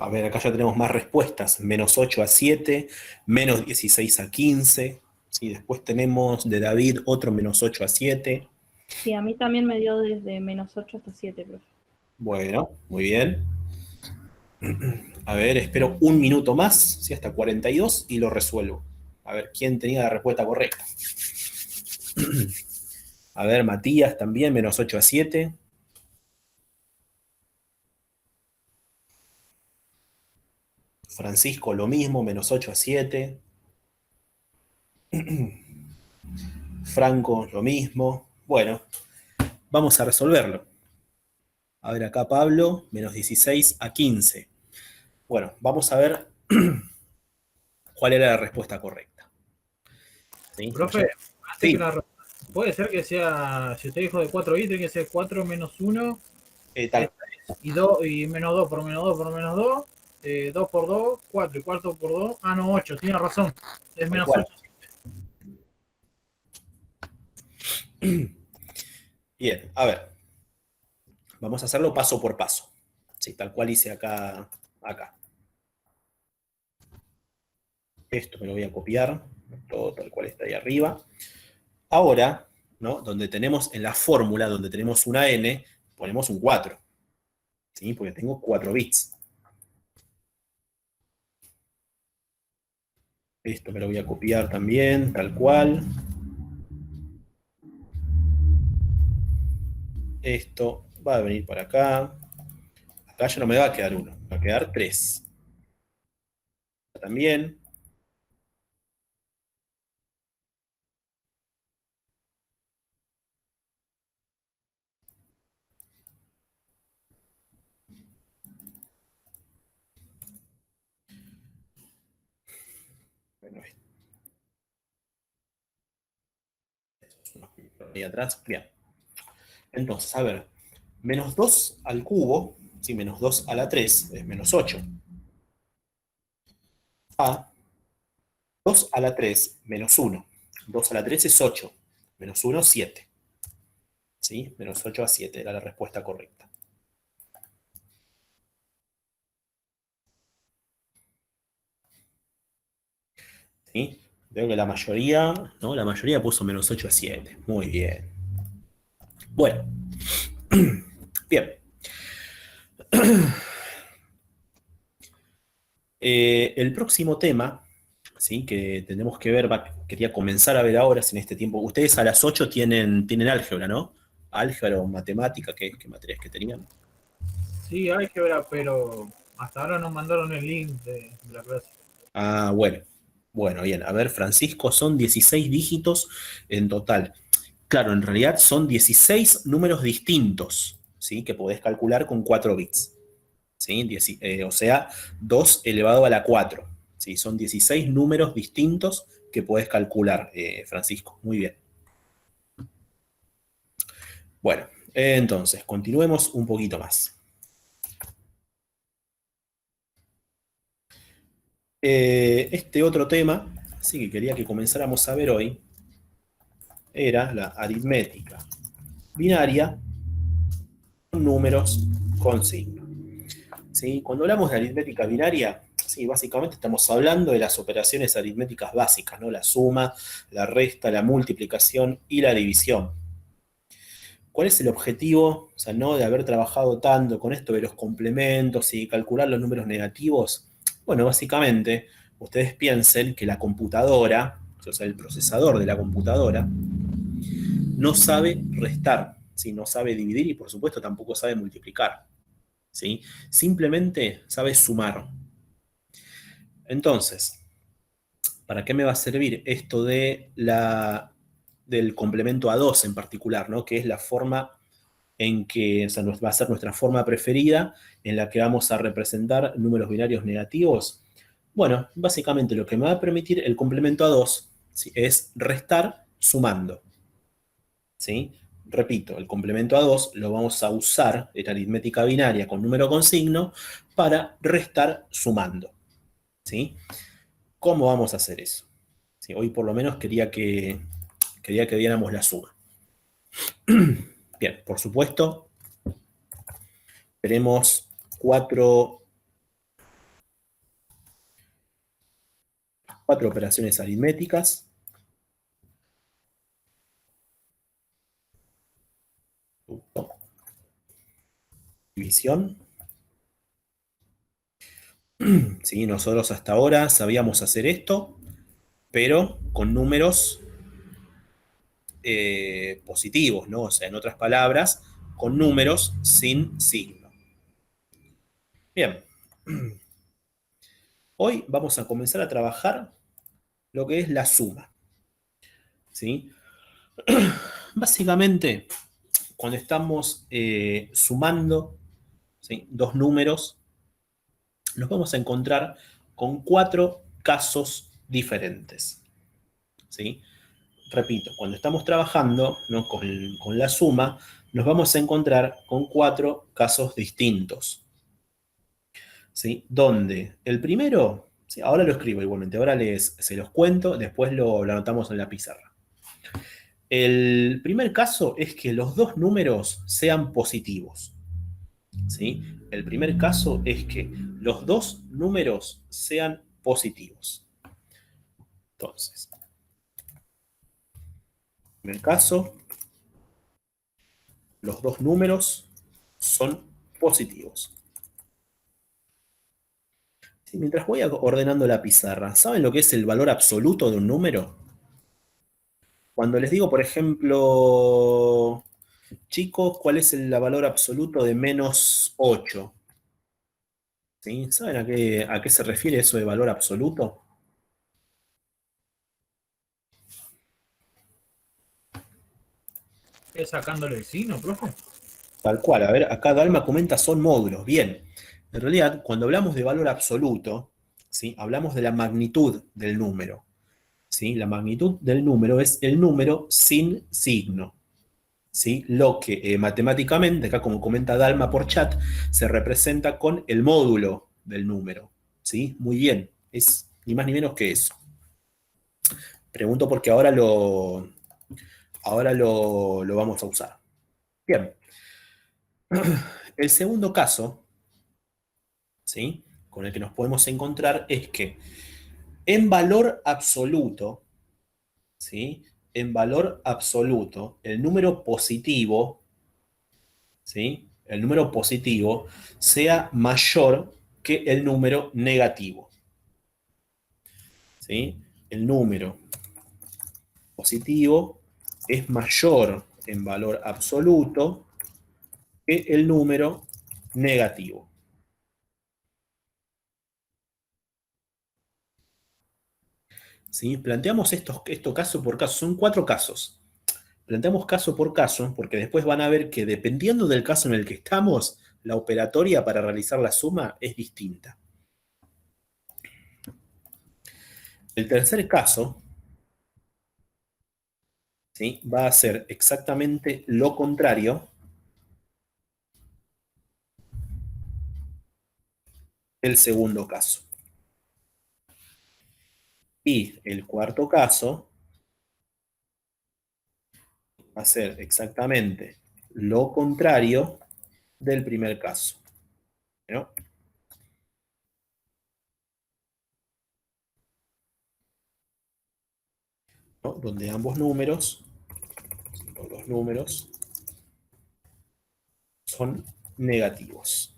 A ver, acá ya tenemos más respuestas. Menos 8 a 7, menos 16 a 15. Sí, después tenemos de David otro menos 8 a 7. Sí, a mí también me dio desde menos 8 hasta 7, profe. Bueno, muy bien. A ver, espero un minuto más, sí, hasta 42, y lo resuelvo. A ver, ¿quién tenía la respuesta correcta? A ver, Matías también, menos 8 a 7. Francisco lo mismo, menos 8 a 7. Franco lo mismo. Bueno, vamos a resolverlo. A ver, acá Pablo, menos 16 a 15. Bueno, vamos a ver cuál era la respuesta correcta. ¿Sí? Profe, antes Sí. que puede ser que sea, si usted dijo de 4 bits, tiene que ser 4 menos 1 Tal. y 2 y menos 2 por menos 2 por menos 2, 2 por 2, 4 y cuarto por 2. Ah, no, 8, tiene razón. Es menos 8. Bien, a ver. Vamos a hacerlo paso por paso. Sí, tal cual hice acá. Esto me lo voy a copiar. Todo tal cual está ahí arriba. Ahora, ¿no? Donde tenemos en la fórmula, donde tenemos una n, ponemos un 4. ¿Sí? Porque tengo 4 bits. Esto me lo voy a copiar también, tal cual. Esto va a venir para acá. Acá ya no me va a quedar 1, va a quedar 3. También. Bueno, ahí atrás. Bien. Entonces, a ver. Menos 2 al cubo, ¿sí? Menos 2 a la 3 es menos 8. A 2 a la 3 menos 1. 2 a la 3 es 8. Menos 1, 7. ¿Sí? Menos 8 a 7 era la respuesta correcta. ¿Sí? Veo que la mayoría, ¿no? La mayoría puso menos 8 a 7. Muy bien. Bueno. Bien. El próximo tema, ¿sí? Que tenemos que ver, quería comenzar a ver ahora, si en este tiempo. Ustedes a las 8 tienen álgebra, ¿no? Álgebra o matemática, ¿qué materias que tenían? Sí, hay que ver, pero hasta ahora nos mandaron el link de la clase. Ah, bueno. Bueno, bien. A ver, Francisco, son 16 dígitos en total. Claro, en realidad son 16 números distintos, ¿sí? Que podés calcular con 4 bits. ¿Sí? O sea, 2 elevado a la 4. ¿Sí? Son 16 números distintos que podés calcular, Francisco. Muy bien. Bueno, entonces, continuemos un poquito más. Este otro tema, sí que quería que comenzáramos a ver hoy, era la aritmética binaria con números con signo. ¿Sí? Cuando hablamos de aritmética binaria, sí, básicamente estamos hablando de las operaciones aritméticas básicas, ¿no? La suma, la resta, la multiplicación y la división. ¿Cuál es el objetivo? O sea, ¿no? De haber trabajado tanto con esto de los complementos y calcular los números negativos. Bueno, básicamente, ustedes piensen que la computadora, o sea, el procesador de la computadora, no sabe restar, ¿sí? No sabe dividir y por supuesto tampoco sabe multiplicar, ¿sí? Simplemente sabe sumar. entonces, ¿para qué me va a servir esto de del complemento a 2 en particular, ¿no? Que es la forma en que, o sea, va a ser nuestra forma preferida en la que vamos a representar números binarios negativos. Bueno, básicamente lo que me va a permitir el complemento a 2, ¿sí?, es restar sumando. ¿Sí? Repito, el complemento a 2 lo vamos a usar en aritmética binaria con número con signo para restar sumando. ¿Sí? ¿Cómo vamos a hacer eso? ¿Sí? Hoy por lo menos quería que viéramos la suma. Bien, por supuesto, tenemos cuatro operaciones aritméticas. División. ¿Sí? Nosotros hasta ahora sabíamos hacer esto, pero con números positivos, ¿no? O sea, en otras palabras, con números sin signo. Bien. Hoy vamos a comenzar a trabajar lo que es la suma. ¿Sí? Básicamente, cuando estamos sumando, ¿sí?, dos números, nos vamos a encontrar con 4 casos diferentes. ¿Sí? Repito, cuando estamos trabajando, ¿no?, con la suma, nos vamos a encontrar con 4 casos distintos. ¿Sí? Donde el primero, ¿sí?, ahora lo escribo igualmente, ahora se los cuento, después lo anotamos en la pizarra. El primer caso es que los dos números sean positivos. ¿Sí? El primer caso es que los dos números sean positivos. Entonces, en el caso, los dos números son positivos. Sí, mientras voy ordenando la pizarra, ¿saben lo que es el valor absoluto de un número? Cuando les digo, por ejemplo, chicos, ¿cuál es el valor absoluto de menos 8? ¿Sí? ¿Saben a qué se refiere eso de valor absoluto? ¿Es sacándole el signo, profe? Tal cual, a ver, acá Dalma comenta son módulos. Bien, en realidad, cuando hablamos de valor absoluto, ¿sí?, hablamos de la magnitud del número. ¿Sí? La magnitud del número es el número sin signo. ¿Sí? Lo que matemáticamente, acá como comenta Dalma por chat, se representa con el módulo del número. ¿Sí? Muy bien, es ni más ni menos que eso. Pregunto porque ahora lo vamos a usar. Bien. El segundo caso, ¿sí?, con el que nos podemos encontrar es que en valor absoluto, ¿sí?, en valor absoluto, el número positivo, ¿sí?, el número positivo sea mayor que el número negativo. ¿Sí? El número positivo es mayor en valor absoluto que el número negativo. ¿Sí? Planteamos esto caso por caso, son 4 casos. Planteamos caso por caso, porque después van a ver que dependiendo del caso en el que estamos, la operatoria para realizar la suma es distinta. El tercer caso, ¿sí?, va a ser exactamente lo contrario del segundo caso. Y el cuarto caso va a ser exactamente lo contrario del primer caso. ¿No? ¿No? Donde ambos números, los números, son negativos.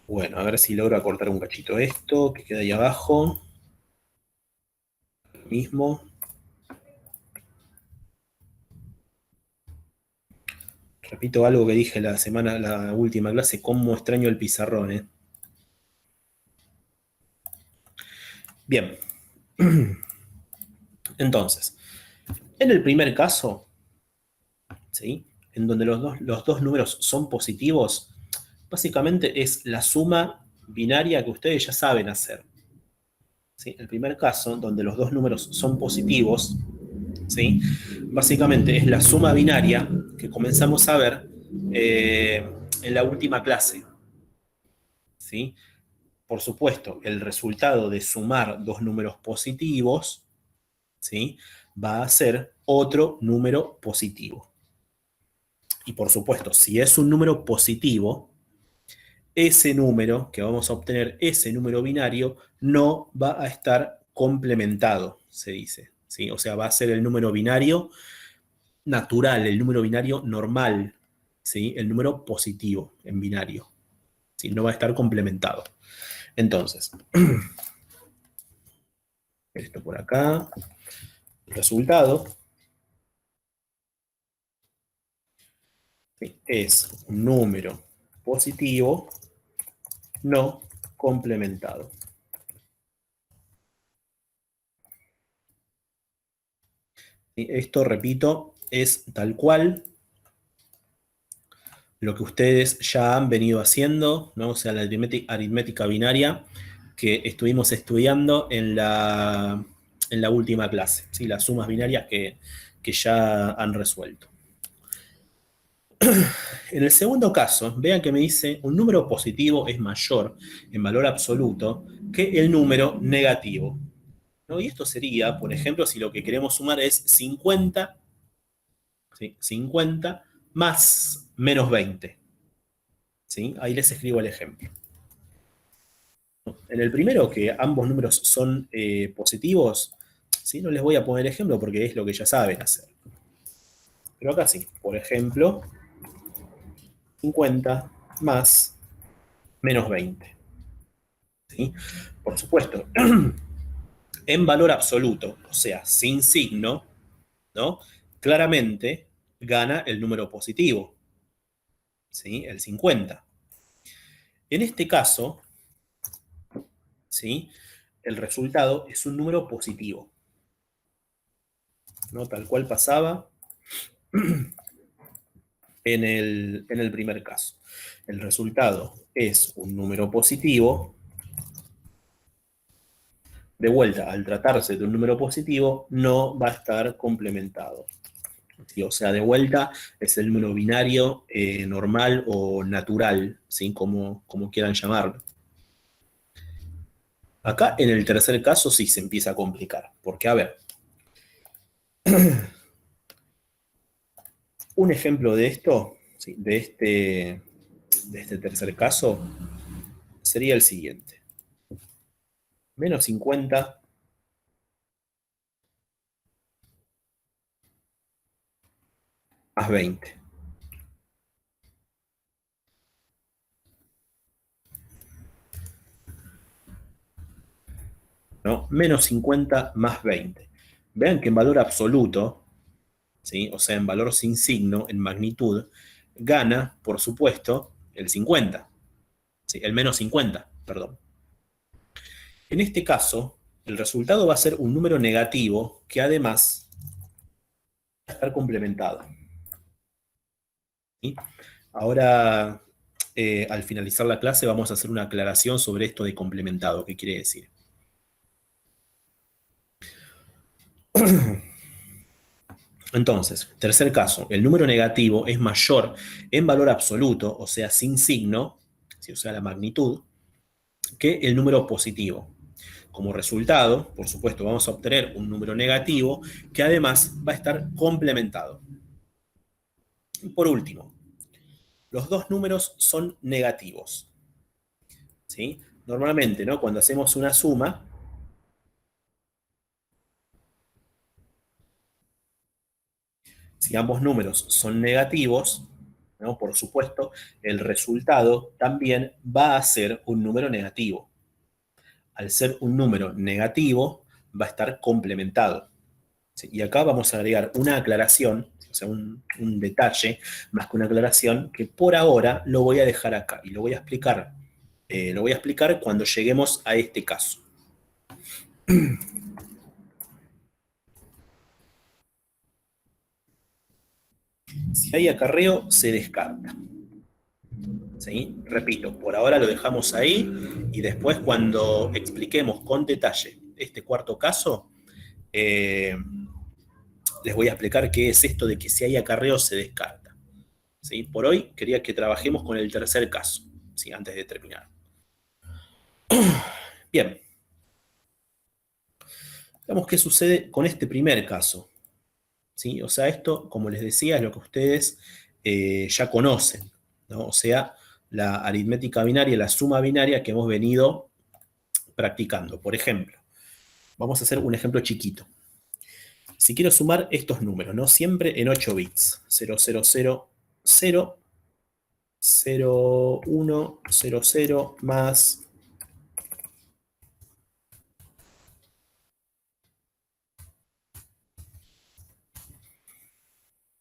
Bueno, a ver si logro acortar un cachito esto, que queda ahí abajo. Lo mismo. Repito algo que dije la última clase, cómo extraño el pizarrón, ¿eh? Bien. Entonces, en el primer caso, ¿sí? En donde los dos números son positivos, básicamente es la suma binaria que ustedes ya saben hacer. ¿Sí? El primer caso, donde los dos números son positivos, ¿sí? Básicamente es la suma binaria que comenzamos a ver en la última clase. ¿Sí? Por supuesto, el resultado de sumar dos números positivos, ¿sí? Va a ser otro número positivo. Y por supuesto, si es un número positivo, ese número que vamos a obtener, ese número binario, no va a estar complementado, se dice, ¿sí? O sea, va a ser el número binario natural, el número binario normal, ¿sí? El número positivo en binario, ¿sí? No va a estar complementado. Entonces, esto por acá, el resultado ¿sí? Es un número positivo no complementado. ¿Sí? Esto, repito, es tal cual lo que ustedes ya han venido haciendo, ¿no? O sea, la aritmética binaria que estuvimos estudiando en la última clase, ¿sí? Las sumas binarias que ya han resuelto. En el segundo caso, vean que me dice un número positivo es mayor en valor absoluto que el número negativo, ¿no? Y esto sería, por ejemplo, si lo que queremos sumar es 50, ¿sí? 50 más menos 20. ¿Sí? Ahí les escribo el ejemplo. En el primero, que ambos números son positivos, ¿sí? No les voy a poner ejemplo porque es lo que ya saben hacer. Pero acá sí, por ejemplo, 50 más menos 20. ¿Sí? Por supuesto, en valor absoluto, o sea, sin signo, ¿no? Claramente gana el número positivo, ¿sí? El 50. En este caso, ¿sí? El resultado es un número positivo, ¿no? Tal cual pasaba en el primer caso. El resultado es un número positivo. De vuelta, al tratarse de un número positivo, no va a estar complementado. ¿Sí? O sea, de vuelta es el número binario normal o natural, ¿sí? Como quieran llamarlo. Acá, en el tercer caso, sí se empieza a complicar. Porque, a ver, un ejemplo de esto, ¿sí? de este tercer caso, sería el siguiente. Menos 50 más 20. ¿No? Menos 50 más 20. Vean que en valor absoluto, ¿sí? O sea, en valor sin signo, en magnitud, gana, por supuesto, el 50. ¿Sí? El menos 50, perdón. En este caso, el resultado va a ser un número negativo que además va a estar complementado. ¿Sí? Ahora, al finalizar la clase, vamos a hacer una aclaración sobre esto de complementado, ¿qué quiere decir? Entonces, tercer caso, el número negativo es mayor en valor absoluto, o sea, sin signo, ¿sí? O sea, la magnitud, que el número positivo. Como resultado, por supuesto, vamos a obtener un número negativo que además va a estar complementado. Y por último, los dos números son negativos. ¿Sí? Normalmente, ¿no? Cuando hacemos una suma, si ambos números son negativos, ¿no? Por supuesto, el resultado también va a ser un número negativo. Al ser un número negativo, va a estar complementado. ¿Sí? Y acá vamos a agregar una aclaración, o sea, un detalle más que una aclaración, que por ahora lo voy a dejar acá y lo voy a explicar cuando lleguemos a este caso. Si hay acarreo, se descarta. ¿Sí? Repito, por ahora lo dejamos ahí y después cuando expliquemos con detalle este cuarto caso, les voy a explicar qué es esto de que si hay acarreo se descarta. ¿Sí? Por hoy quería que trabajemos con el tercer caso, ¿sí? Antes de terminar. Bien. Veamos qué sucede con este primer caso. ¿Sí? O sea, esto, como les decía, es lo que ustedes ya conocen, ¿no? O sea, la aritmética binaria, la suma binaria que hemos venido practicando. Por ejemplo, vamos a hacer un ejemplo chiquito. Si quiero sumar estos números, ¿no? Siempre en 8 bits. 0, 0, 0, 0, 0, 1, 0, 0, más...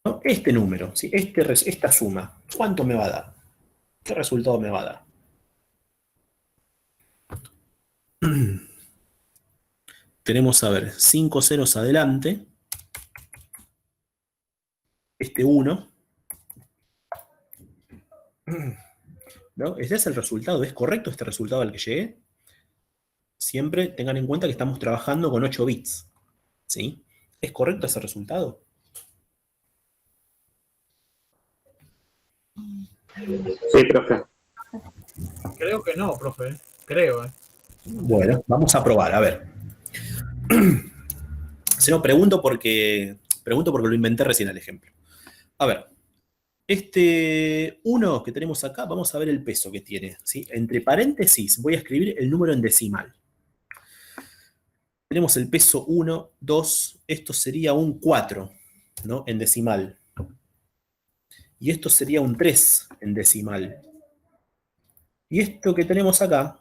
¿no? Este número, ¿sí? Esta suma, ¿cuánto me va a dar? ¿Qué resultado me va a dar? Tenemos, a ver, 5 ceros adelante. Este 1. ¿No? Ese es el resultado. ¿Es correcto este resultado al que llegué? Siempre tengan en cuenta que estamos trabajando con 8 bits. ¿Sí? ¿Es correcto ese resultado? Sí, profe. Creo que no, profe. Creo. Bueno, vamos a probar, a ver. Si no, pregunto porque lo inventé recién el ejemplo. A ver, este 1 que tenemos acá, vamos a ver el peso que tiene. ¿Sí? Entre paréntesis voy a escribir el número en decimal. Tenemos el peso 1, 2, esto sería un 4, ¿no? En decimal. Y esto sería un 3 en decimal. Y esto que tenemos acá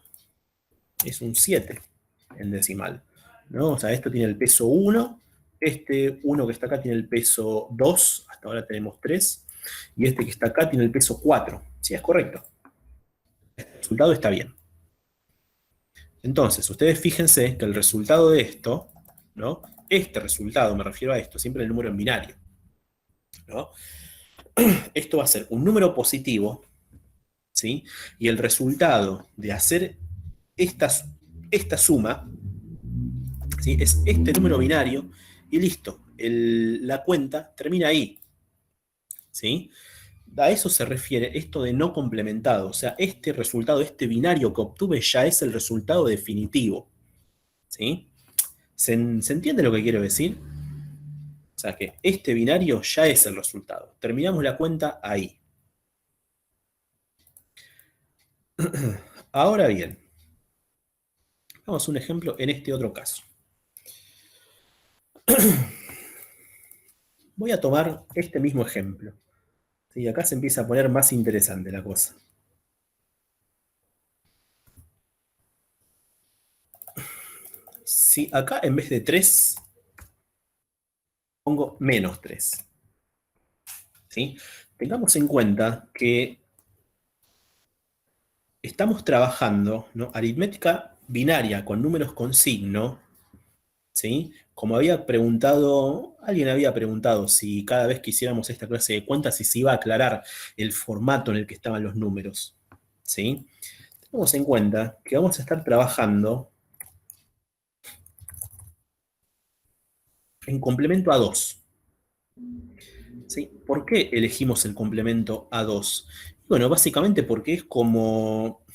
es un 7 en decimal, ¿no? O sea, esto tiene el peso 1, este 1 que está acá tiene el peso 2, hasta ahora tenemos 3, y este que está acá tiene el peso 4. Sí, es correcto. El resultado está bien. Entonces, ustedes fíjense que el resultado de esto, ¿no? Este resultado, me refiero a esto, siempre el número en binario, ¿no? Esto va a ser un número positivo, ¿sí? Y el resultado de hacer esta suma, ¿sí? Es este número binario, y listo, la cuenta termina ahí, ¿sí? A eso se refiere esto de no complementado, o sea, este resultado, este binario que obtuve ya es el resultado definitivo, ¿sí? ¿Se entiende lo que quiero decir? O sea, que este binario ya es el resultado. Terminamos la cuenta ahí. Ahora bien, vamos a un ejemplo en este otro caso. Voy a tomar este mismo ejemplo. Y acá se empieza a poner más interesante la cosa. Si acá en vez de 3, pongo menos 3. ¿Sí? Tengamos en cuenta que estamos trabajando, ¿no? Aritmética binaria con números con signo, ¿sí? Como había preguntado, alguien había preguntado si cada vez que hiciéramos esta clase de cuentas, si se iba a aclarar el formato en el que estaban los números, ¿sí? Tengamos en cuenta que vamos a estar trabajando en complemento a 2. ¿Sí? ¿Por qué elegimos el complemento a 2? Bueno, básicamente porque es como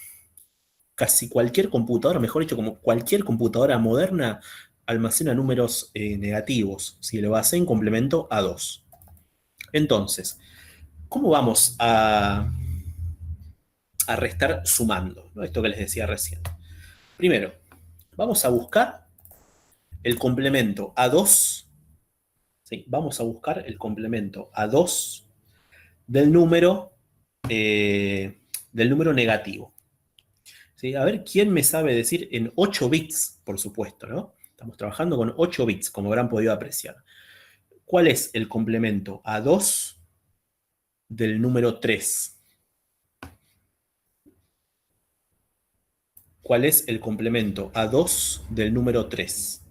casi cualquier computadora, mejor dicho, como cualquier computadora moderna, almacena números negativos, si lo hace en complemento a 2. Entonces, ¿cómo vamos a restar sumando? ¿No? Esto que les decía recién. Primero, vamos a buscar el complemento a 2. ¿Sí? Vamos a buscar el complemento a 2 del número negativo. ¿Sí? A ver quién me sabe decir en 8 bits, por supuesto, ¿no? Estamos trabajando con 8 bits, como habrán podido apreciar. ¿Cuál es el complemento a 2 del número 3? ¿Cuál es el complemento a 2 del número 3?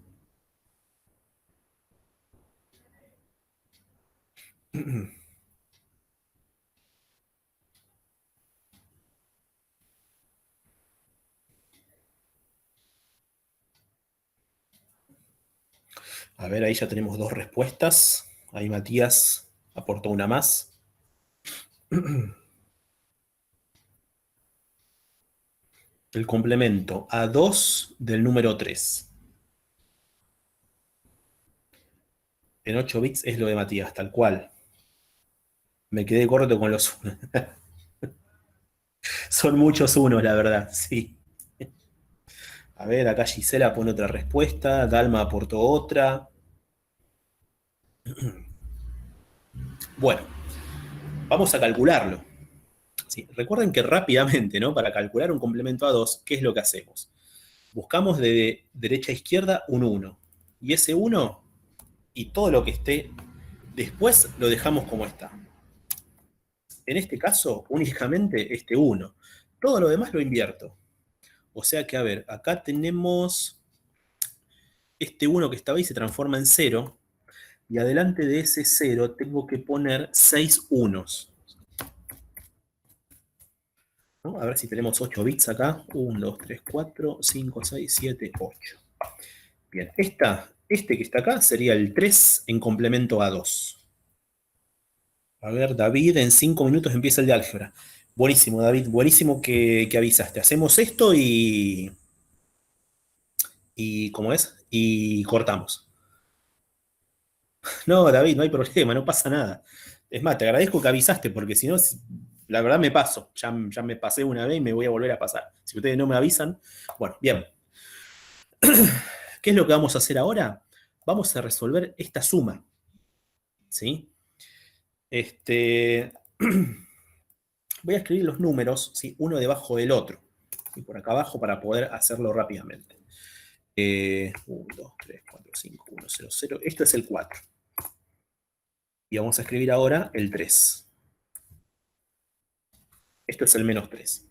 A ver, ahí ya tenemos 2 respuestas. Ahí Matías aportó una más. El complemento a 2 del número 3. En 8 bits es lo de Matías, tal cual. Me quedé corto con los unos. Son muchos unos, la verdad, sí. A ver, acá Gisela pone otra respuesta. Dalma aportó otra. Bueno, vamos a calcularlo. Sí, recuerden que rápidamente, ¿no? Para calcular un complemento a 2, ¿qué es lo que hacemos? Buscamos de derecha a izquierda un 1. Y ese 1 y todo lo que esté después lo dejamos como está. En este caso, únicamente este 1. Todo lo demás lo invierto. O sea que, a ver, acá tenemos este 1 que estaba ahí se transforma en 0. Y adelante de ese 0 tengo que poner 6 unos. ¿No? A ver si tenemos 8 bits acá. 1, 2, 3, 4, 5, 6, 7, 8. Bien, este que está acá sería el 3 en complemento a 2. A ver, David, en 5 minutos empieza el de álgebra. Buenísimo, David, buenísimo que avisaste. Hacemos esto y ¿cómo es? Y cortamos. No, David, no hay problema, no pasa nada. Es más, te agradezco que avisaste, porque si no, la verdad me paso. Ya me pasé una vez y me voy a volver a pasar. Si ustedes no me avisan. Bueno, bien. ¿Qué es lo que vamos a hacer ahora? Vamos a resolver esta suma. ¿Sí? Voy a escribir los números, ¿sí? Uno debajo del otro. Y por acá abajo para poder hacerlo rápidamente. 1, 2, 3, 4, 5, 1, 0, 0. Esto es el 4. Y vamos a escribir ahora el 3. Esto es el menos 3.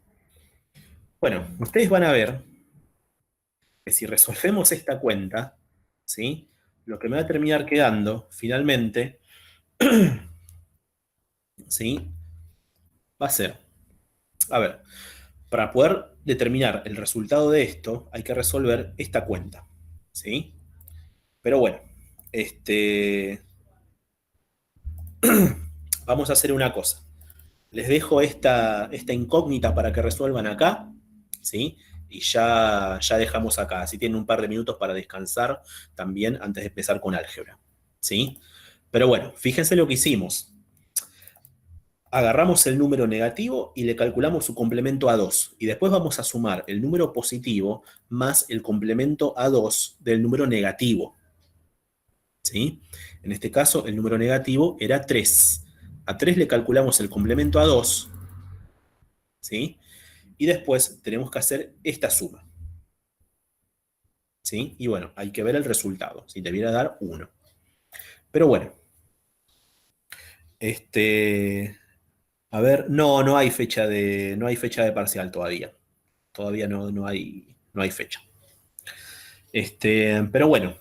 Bueno, ustedes van a ver que si resolvemos esta cuenta, ¿sí? Lo que me va a terminar quedando, finalmente, ¿sí? Va a ser, a ver, para poder determinar el resultado de esto, hay que resolver esta cuenta, ¿sí? Pero bueno, vamos a hacer una cosa. Les dejo esta incógnita para que resuelvan acá, ¿sí? Y ya dejamos acá. Así tienen un par de minutos para descansar también antes de empezar con álgebra, ¿sí? Pero bueno, fíjense lo que hicimos. Agarramos el número negativo y le calculamos su complemento a 2. Y después vamos a sumar el número positivo más el complemento a 2 del número negativo, ¿sí? En este caso, el número negativo era 3. A 3 le calculamos el complemento a 2, ¿sí? Y después tenemos que hacer esta suma, ¿sí? Y bueno, hay que ver el resultado, si debiera dar 1. Pero bueno, a ver, no hay fecha de parcial todavía. Todavía no hay fecha. Pero bueno,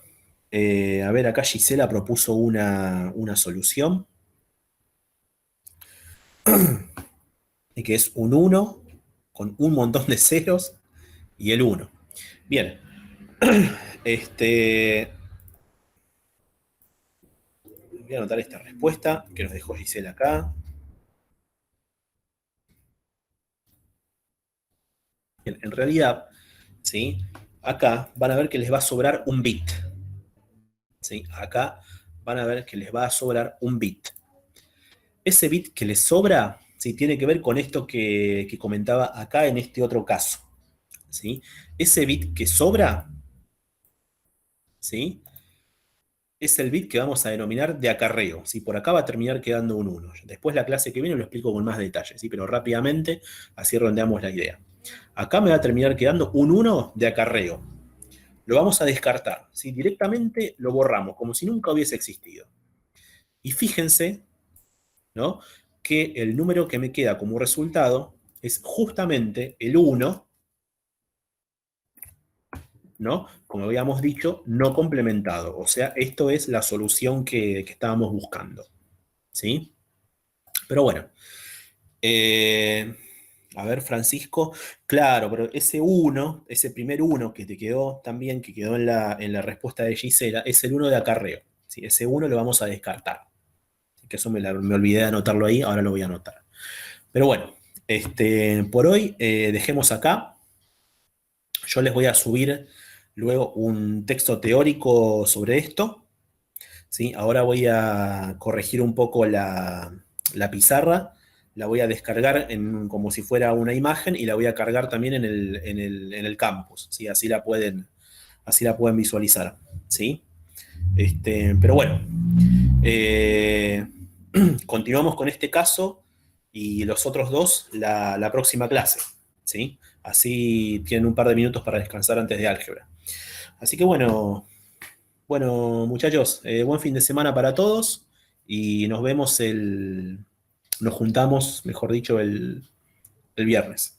a ver, acá Gisela propuso una solución. Y que es un 1 con un montón de ceros y el 1. Bien. Voy a anotar esta respuesta que nos dejó Gisela acá. Bien, en realidad, ¿sí? Acá van a ver que les va a sobrar un bit. ¿Sí? Acá van a ver que les va a sobrar un bit. Ese bit que les sobra, ¿sí? Tiene que ver con esto que comentaba acá en este otro caso, ¿sí? Ese bit que sobra, ¿sí? Es el bit que vamos a denominar de acarreo, ¿sí? Por acá va a terminar quedando un 1. Después la clase que viene lo explico con más detalle, ¿sí? Pero rápidamente, así redondeamos la idea. Acá me va a terminar quedando un 1 de acarreo. Lo vamos a descartar, ¿sí? Directamente lo borramos, como si nunca hubiese existido. Y fíjense, ¿no?, que el número que me queda como resultado es justamente el 1, ¿no?, como habíamos dicho, no complementado. O sea, esto es la solución que estábamos buscando, ¿sí? Pero bueno, a ver, Francisco, claro, pero ese 1, ese primer 1 que te quedó también, que quedó en la respuesta de Gisela, es el 1 de acarreo, ¿sí? Ese 1 lo vamos a descartar. Así que eso me olvidé de anotarlo ahí, ahora lo voy a anotar. Pero bueno, por hoy dejemos acá. Yo les voy a subir luego un texto teórico sobre esto, ¿sí? Ahora voy a corregir un poco la pizarra, la voy a descargar como si fuera una imagen y la voy a cargar también en el campus, ¿sí? Así la pueden visualizar, ¿sí? Pero bueno, continuamos con este caso y los otros dos la próxima clase, ¿sí? Así tienen un par de minutos para descansar antes de álgebra. Así que bueno, muchachos, buen fin de semana para todos y nos juntamos, mejor dicho, el viernes.